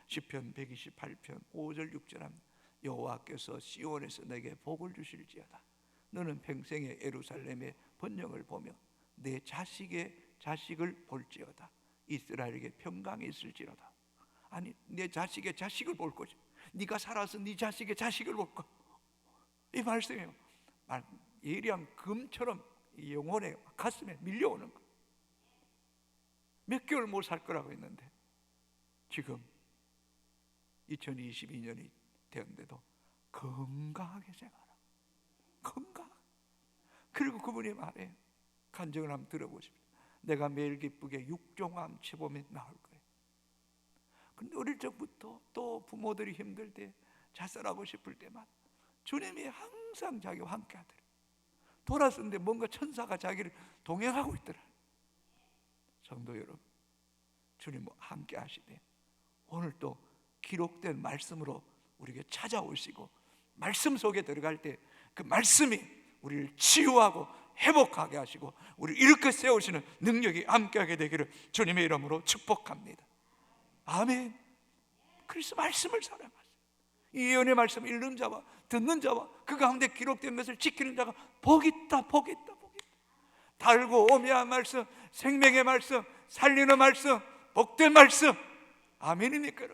시편 128편 5절 6절 합니다. 여호와께서 시온에서 내게 복을 주실지어다. 너는 평생에 예루살렘의 번영을 보며 내 자식의 자식을 볼지어다. 이스라엘에게 평강이 있을지어다. 아니, 내 자식의 자식을 볼 거지. 네가 살아서 네 자식의 자식을 볼 거. 이 말씀이에요. 예리한 금처럼 영혼의 가슴에 밀려오는 거. 몇 개월 못 살 거라고 했는데 지금 2022년이 되었는데도 건강하게 생활하고 건강. 그리고 그분이 말해요. 간증을 한번 들어보십시오. 내가 매일 기쁘게 6종암 치보면 나올 거예요. 근데 어릴 적부터 또 부모들이 힘들 때 자살하고 싶을 때만 주님이 항상 자기와 함께 하더래요. 돌았었는데 뭔가 천사가 자기를 동행하고 있더라. 성도 여러분, 주님과 함께 하시되 오늘 또 기록된 말씀으로 우리에게 찾아오시고 말씀 속에 들어갈 때 그 말씀이 우리를 치유하고 회복하게 하시고 우리를 일으켜 세우시는 능력이 함께하게 되기를 주님의 이름으로 축복합니다. 아멘. 그래서 말씀을 사랑하세요. 이 예언의 말씀 읽는 자와 듣는 자와 그 가운데 기록된 것을 지키는 자가 복 있다, 복 있다, 복 있다. 달고 오묘한 말씀, 생명의 말씀, 살리는 말씀, 복된 말씀. 아멘입니까?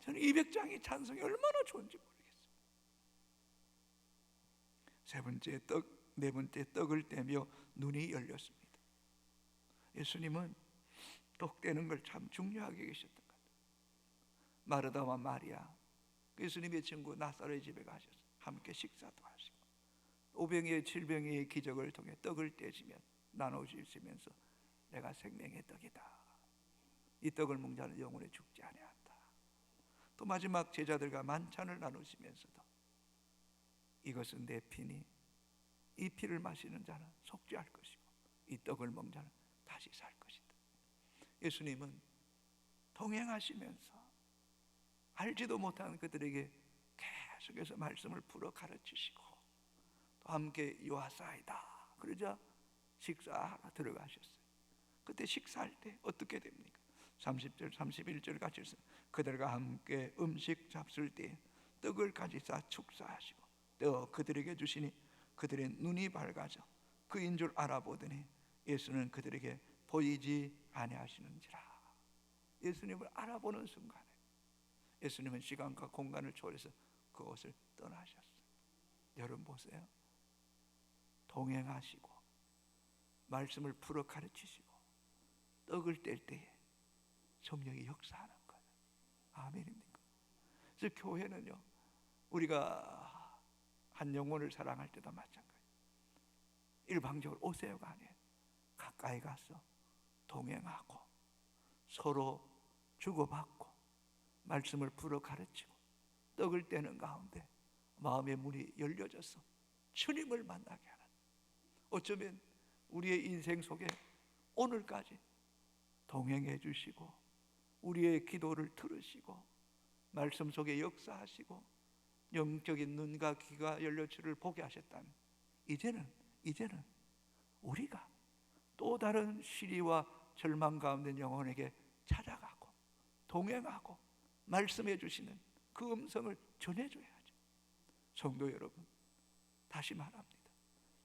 저는 200장의 찬송이 얼마나 좋은지 모르겠어요. 네 번째 떡을 떼며 눈이 열렸습니다. 예수님은 떡 떼는 걸 참 중요하게 계셨던 것 같아요. 마르다와 마리아, 예수님의 친구 나사로의 집에 가셔서 함께 식사도 하시고 5병이의 7병이의 기적을 통해 떡을 떼시면 나눠주시면서 내가 생명의 떡이다, 이 떡을 먹는 자는 영원히 죽지 아니한다. 또 마지막 제자들과 만찬을 나누시면서도 이것은 내 피니 이 피를 마시는 자는 속죄할 것이고 이 떡을 먹는 자는 다시 살 것이다. 예수님은 동행하시면서 알지도 못하는 그들에게 계속해서 말씀을 풀어 가르치시고 또 함께 요하사이다 그러자 식사하러 들어가셨어요. 그때 식사할 때 어떻게 됩니까? 30절 31절 같이 있어요. 그들과 함께 음식 잡술 때 떡을 가지사 축사하시고 또 그들에게 주시니 그들의 눈이 밝아져 그인 줄 알아보더니 예수는 그들에게 보이지 아니하시는지라. 예수님을 알아보는 순간에 예수님은 시간과 공간을 초월해서 그곳을 떠나셨어요. 여러분 보세요. 동행하시고 말씀을 풀어 가르치시고 떡을 뗄 때에 성령이 역사하는 거예요. 아멘입니까? 그래서 교회는요, 우리가 한 영혼을 사랑할 때도 마찬가지. 일방적으로 오세요가 아니에요. 가까이 가서 동행하고 서로 주고받고 말씀을 풀어 가르치고 떡을 떼는 가운데 마음의 문이 열려져서 주님을 만나게 하는, 어쩌면 우리의 인생 속에 오늘까지 동행해 주시고 우리의 기도를 들으시고 말씀 속에 역사하시고 영적인 눈과 귀가 열려 주를 보게 하셨다면 이제는 우리가 또 다른 시리와 절망 가운데 영혼에게 찾아가고 동행하고 말씀해 주시는 그 음성을 전해줘야죠. 성도 여러분, 다시 말합니다.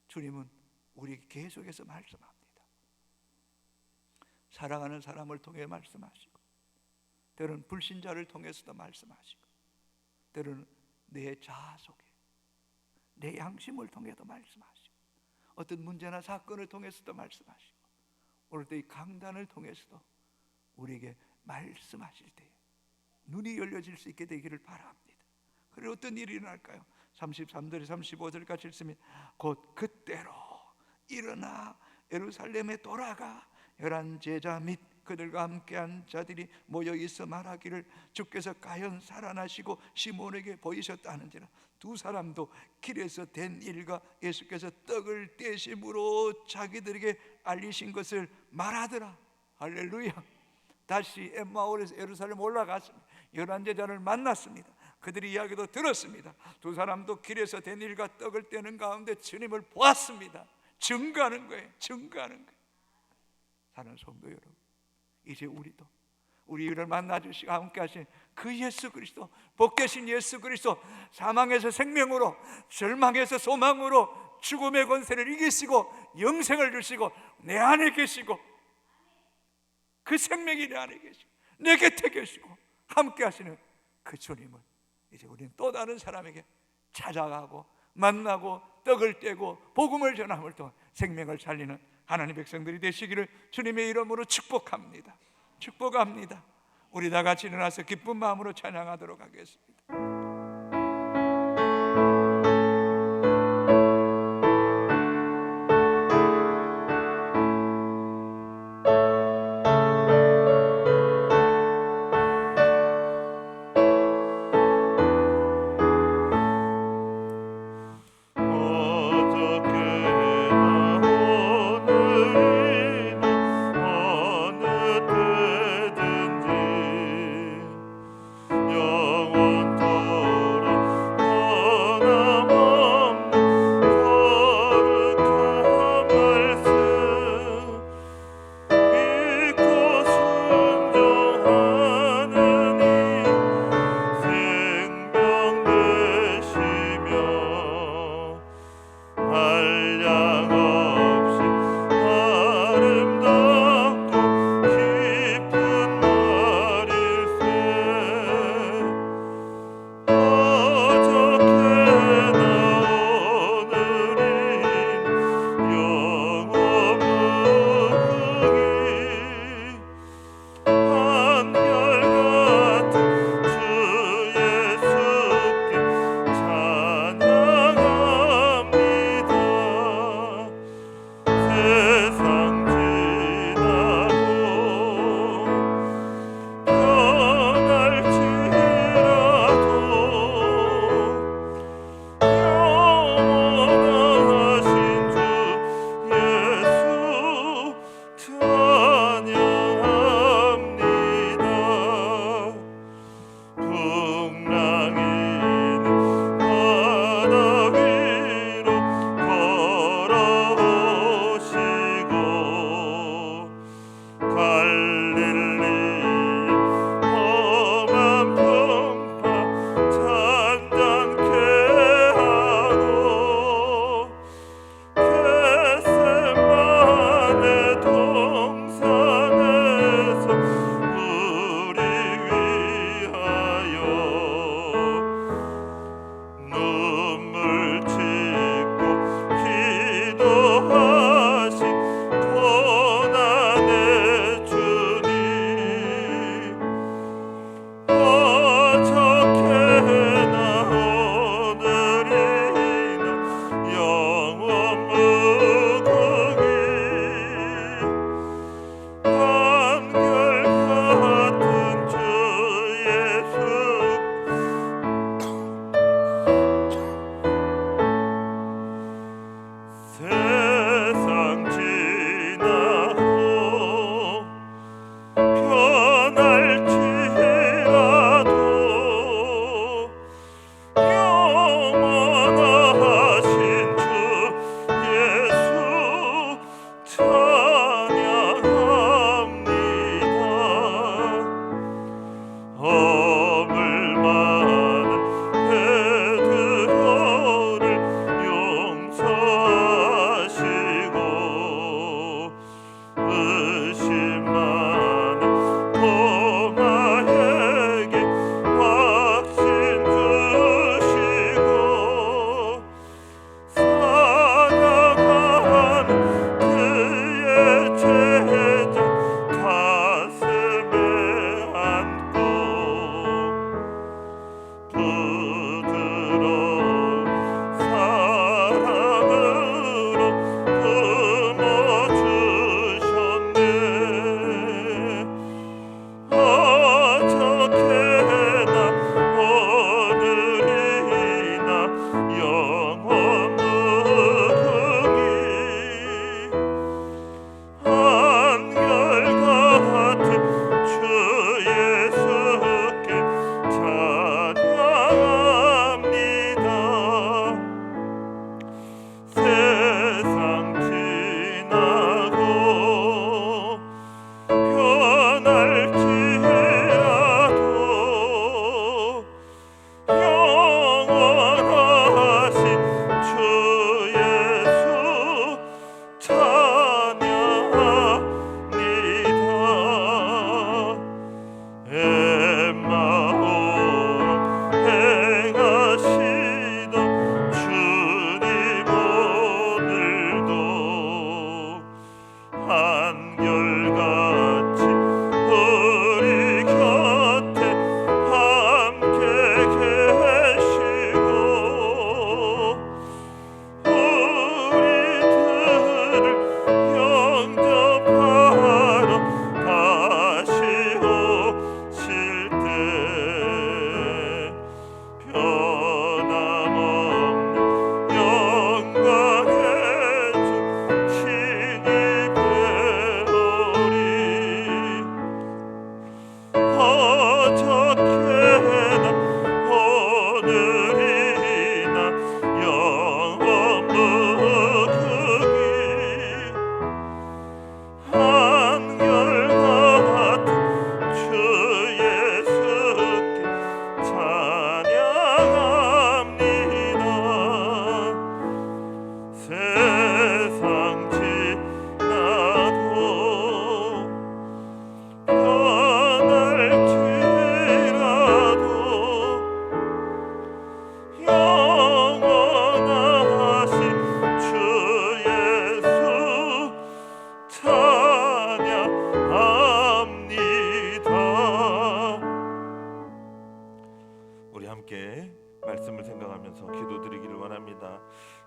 주님은 우리에게 계속해서 말씀합니다. 사랑하는 사람을 통해 말씀하시고 때로는 불신자를 통해서도 말씀하시고 때로는 내 자아 속에 내 양심을 통해도 말씀하시고 어떤 문제나 사건을 통해서도 말씀하시고 오늘 또 이 강단을 통해서도 우리에게 말씀하실 때 눈이 열려질 수 있게 되기를 바랍니다. 그리고 어떤 일이 일어날까요? 33절 35절까지 읽으면 곧 그때로 일어나 예루살렘에 돌아가 열한 제자 및 그들과 함께한 자들이 모여 있어 말하기를 주께서 과연 살아나시고 시몬에게 보이셨다는지라. 두 사람도 길에서 된 일과 예수께서 떡을 떼심으로 자기들에게 알리신 것을 말하더라. 할렐루야. 다시 엠마오에서 예루살렘 올라갔습니다. 열한 제자를 만났습니다. 그들이 이야기도 들었습니다. 두 사람도 길에서 된 일과 떡을 떼는 가운데 주님을 보았습니다. 증거하는 거예요. 증거하는 거예요. 사랑하는 성도 여러분, 이제 우리도 우리를 만나주시고 함께 하신 그 예수 그리스도, 복되신 예수 그리스도, 사망에서 생명으로, 절망에서 소망으로 죽음의 권세를 이기시고 영생을 주시고 내 안에 계시고 그 생명이 내 안에 계시고 내 곁에 계시고 함께 하시는 그 주님을 이제 우리는 또 다른 사람에게 찾아가고 만나고 떡을 떼고 복음을 전함을 통해 생명을 살리는 하나님의 백성들이 되시기를 주님의 이름으로 축복합니다. 축복합니다. 우리 다 같이 일어나서 기쁜 마음으로 찬양하도록 하겠습니다. 어저께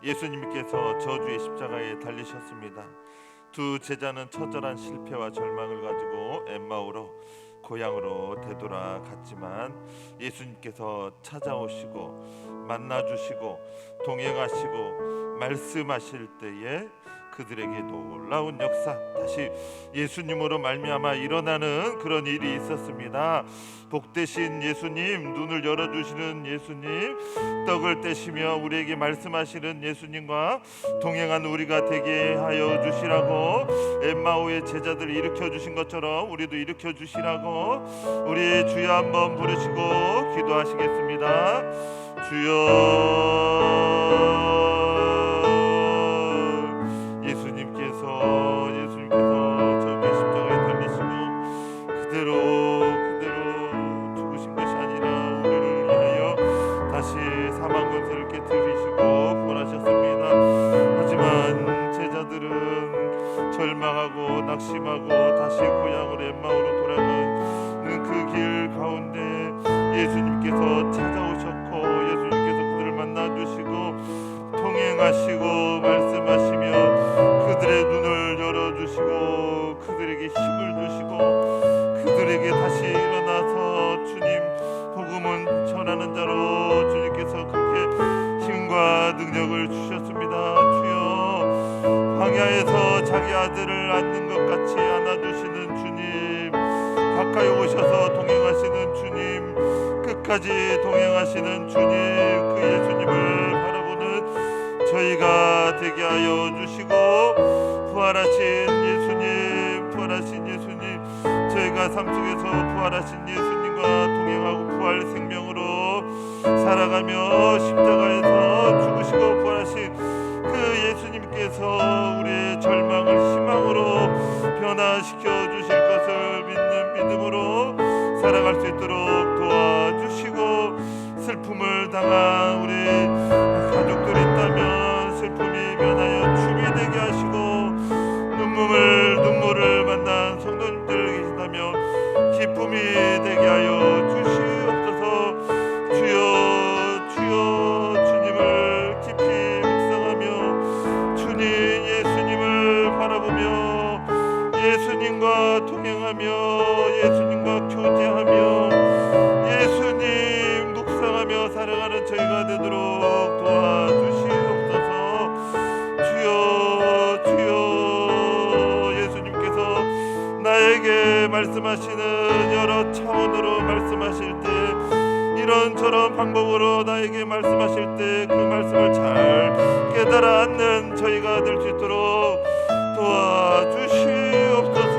예수님께서 저주의 십자가에 달리셨습니다. 두 제자는 처절한 실패와 절망을 가지고 엠마오로 고향으로 되돌아갔지만 예수님께서 찾아오시고 만나주시고 동행하시고 말씀하실 때에 그들에게 놀라운 역사, 다시 예수님으로 말미암아 일어나는 그런 일이 있었습니다. 복되신 예수님, 눈을 열어주시는 예수님, 떡을 떼시며 우리에게 말씀하시는 예수님과 동행한 우리가 되게 하여 주시라고 엠마오의 제자들을 일으켜 주신 것처럼 우리도 일으켜 주시라고 우리 주여 한번 부르시고 기도하시겠습니다. 주여. 예수님께서 저기 십자가에 달리시고 그대로 죽으신 것이 아니라 우리를 위하여 다시 사망 권세를 깨뜨리시고 부활하셨습니다. 하지만 제자들은 절망하고 낙심하고 다시 고향으로 엠마오로 돌아가는 그 길 가운데 예수님께서 찾아오셨고 예수님께서 그들을 만나주시고 동행하시고 말씀하시며 그들의 눈을 열어주시고 그들에게 힘을 주시고 그들에게 다시 일어나서 주님 복음은 전하는 자로 주님께서 그렇게 힘과 능력을 주셨습니다. 주여, 광야에서 자기 아들을 안는 것 같이 안아주시는 주님, 가까이 오셔서 동행하시는 주님, 끝까지 동행하시는 주님, 그 예수님을 바라보는 저희가 되게 하여 주시고 부활하신 예수님, 저희가 삶 속에서 부활하신 예수님과 동행하고 부활 생명으로 살아가며 십자가에서 죽으시고 부활하신 그 예수님께서 우리의 절망을 희망으로 변화시켜 주실 것을 믿는 믿음으로 살아갈 수 있도록 도와주시고 슬픔을 당한 우리 가족들이 있다면 슬픔이 변하여 춤이 되게 하시고 눈물을 만난 성도님들 계시다면 기쁨이 되게 하여 주시옵소서. 주여 주님을 깊이 묵상하며 주님 예수님을 바라보며 예수님과 동행하며 예수님과 교제하며 예수님 묵상하며 살아가는 저희가 되도록 도와주시옵소서. 주여 예수님께서 나에게 말씀하시는 여러 차원으로 말씀하실 때 이런저런 방법으로 나에게 말씀하실 때 그 말씀을 잘 깨달아 앉는 저희가 될 수 있도록 도와주시옵소서.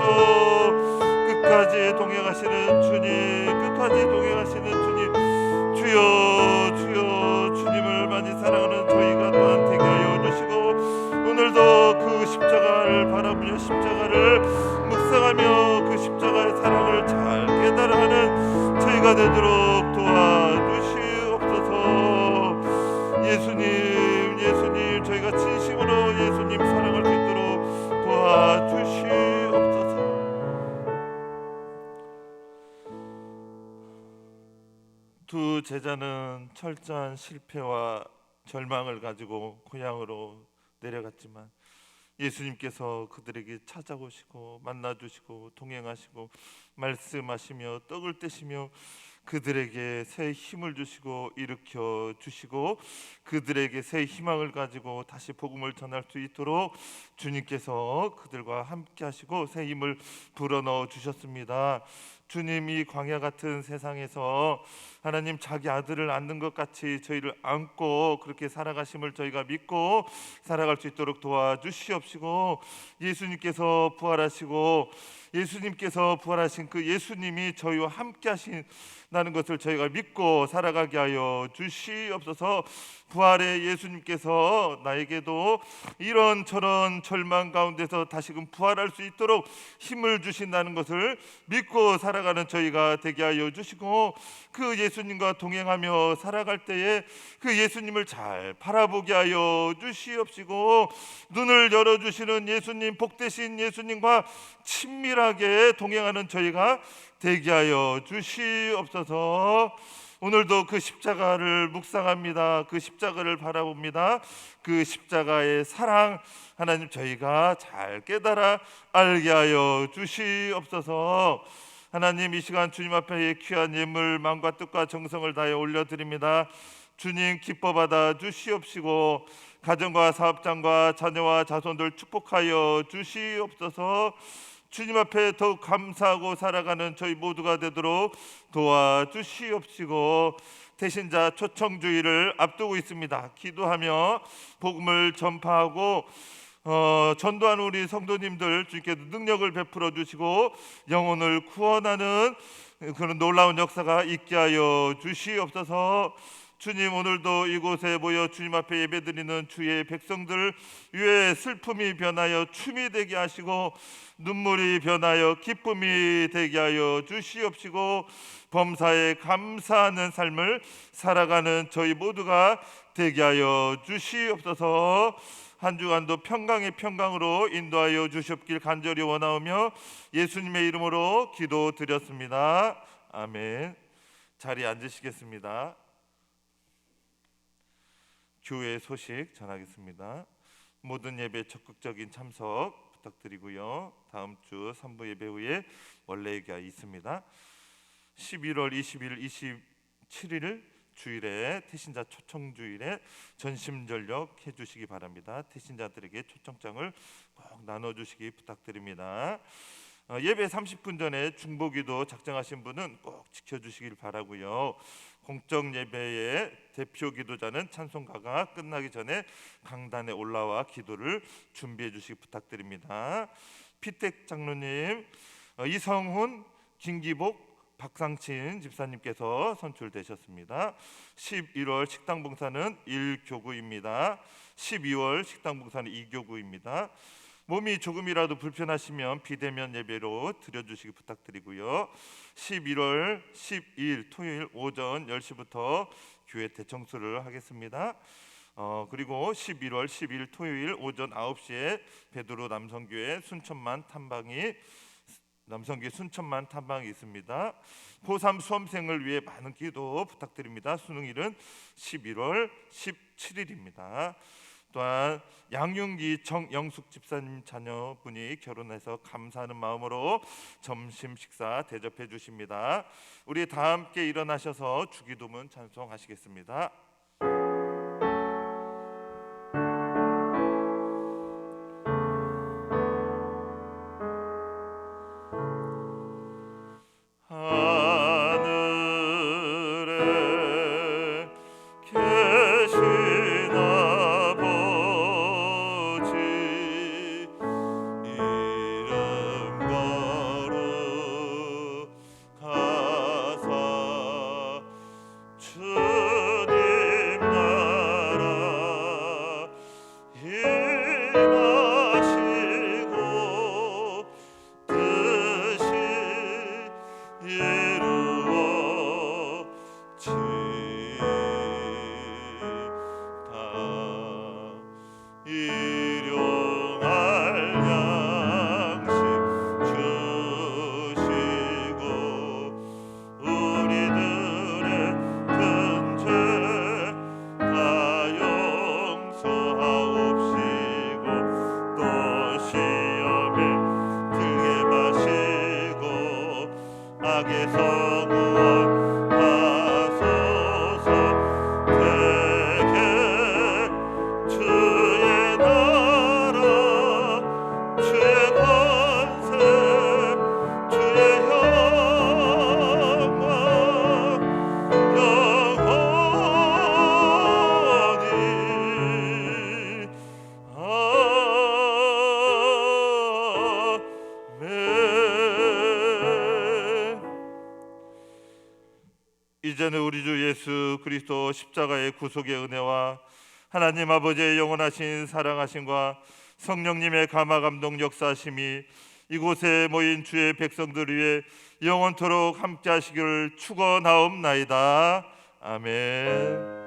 끝까지 동행하시는 주님, 주여 주님을 많이 사랑하는 저희가 또한 되게 하여 주시고 오늘도 그 십자가를 바라보며 십자가를 묵상하며 그 십자가의 사랑을 잘 깨달아 하는 저희가 되도록 도와주시옵소서. 예수님 저희가 진심으로 예수님 사랑할 수 있도록 도와주시옵소서. 두 제자는 철저한 실패와 절망을 가지고 고향으로 내려갔지만 예수님께서 그들에게 찾아오시고 만나주시고 동행하시고 말씀하시며 떡을 떼시며 그들에게 새 힘을 주시고 일으켜 주시고 그들에게 새 희망을 가지고 다시 복음을 전할 수 있도록 주님께서 그들과 함께 하시고 새 힘을 불어넣어 주셨습니다. 주님이 광야 같은 세상에서 하나님 자기 아들을 안는 것 같이 저희를 안고 그렇게 살아가심을 저희가 믿고 살아갈 수 있도록 도와주시옵시고 예수님께서 부활하신 그 예수님이 저희와 함께 하신다는 것을 저희가 믿고 살아가게 하여 주시옵소서. 부활의 예수님께서 나에게도 이런저런 절망 가운데서 다시금 부활할 수 있도록 힘을 주신다는 것을 믿고 살아가는 저희가 되게 하여 주시고 그 예수님과 동행하며 살아갈 때에 그 예수님을 잘 바라보게 하여 주시옵시고 눈을 열어주시는 예수님, 복되신 예수님과 친밀하게 동행하는 저희가 되게 하여 주시옵소서. 오늘도 그 십자가를 묵상합니다. 그 십자가를 바라봅니다. 그 십자가의 사랑 하나님 저희가 잘 깨달아 알게 하여 주시옵소서. 하나님 이 시간 주님 앞에 귀한 예물 마음과 뜻과 정성을 다해 올려드립니다. 주님 기뻐 받아 주시옵시고 가정과 사업장과 자녀와 자손들 축복하여 주시옵소서. 주님 앞에 더욱 감사하고 살아가는 저희 모두가 되도록 도와주시옵시고 태신자 초청주의를 앞두고 있습니다. 기도하며 복음을 전파하고 전도하는 우리 성도님들 주님께서 능력을 베풀어 주시고 영혼을 구원하는 그런 놀라운 역사가 있게 하여 주시옵소서. 주님 오늘도 이곳에 모여 주님 앞에 예배드리는 주의 백성들 위에 슬픔이 변하여 춤이 되게 하시고 눈물이 변하여 기쁨이 되게 하여 주시옵시고 범사에 감사하는 삶을 살아가는 저희 모두가 되게 하여 주시옵소서. 한 주간도 평강의 평강으로 인도하여 주시옵길 간절히 원하오며 예수님의 이름으로 기도드렸습니다. 아멘. 자리에 앉으시겠습니다. 교회 소식 전하겠습니다. 모든 예배 적극적인 참석 부탁드리고요. 다음 주 3부 예배 후에 원래 예배가 있습니다. 11월 20일, 27일 주일에 태신자 초청주일에 전심전력 해주시기 바랍니다. 태신자들에게 초청장을 꼭 나눠주시기 부탁드립니다. 예배 30분 전에 중보기도 작정하신 분은 꼭 지켜주시길 바라고요. 공적 예배의 대표 기도자는 찬송가가 끝나기 전에 강단에 올라와 기도를 준비해 주시기 부탁드립니다. 피택 장로님, 이성훈, 김기복, 박상친 집사님께서 선출되셨습니다. 11월 식당 봉사는 1교구입니다. 12월 식당 봉사는 2교구입니다. 몸이 조금이라도 불편하시면 비대면 예배로 드려주시기 부탁드리고요. 11월 12일 토요일 오전 10시부터 교회 대청소를 하겠습니다. 그리고 11월 12일 토요일 오전 9시에 베드로 남성교회 순천만 탐방이 있습니다. 고3 수험생을 위해 많은 기도 부탁드립니다. 수능일은 11월 17일입니다. 또한 양윤기 정영숙 집사님 자녀분이 결혼해서 감사하는 마음으로 점심 식사 대접해 주십니다. 우리 다 함께 일어나셔서 주기도문 찬송하시겠습니다. 이제는 우리 주 예수 그리스도 십자가의 구속의 은혜와 하나님 아버지의 영원하신 사랑하심과 성령님의 감화 감동 역사하심이 이곳에 모인 주의 백성들 위해 영원토록 함께 하시기를 축원하옵나이다. 아멘.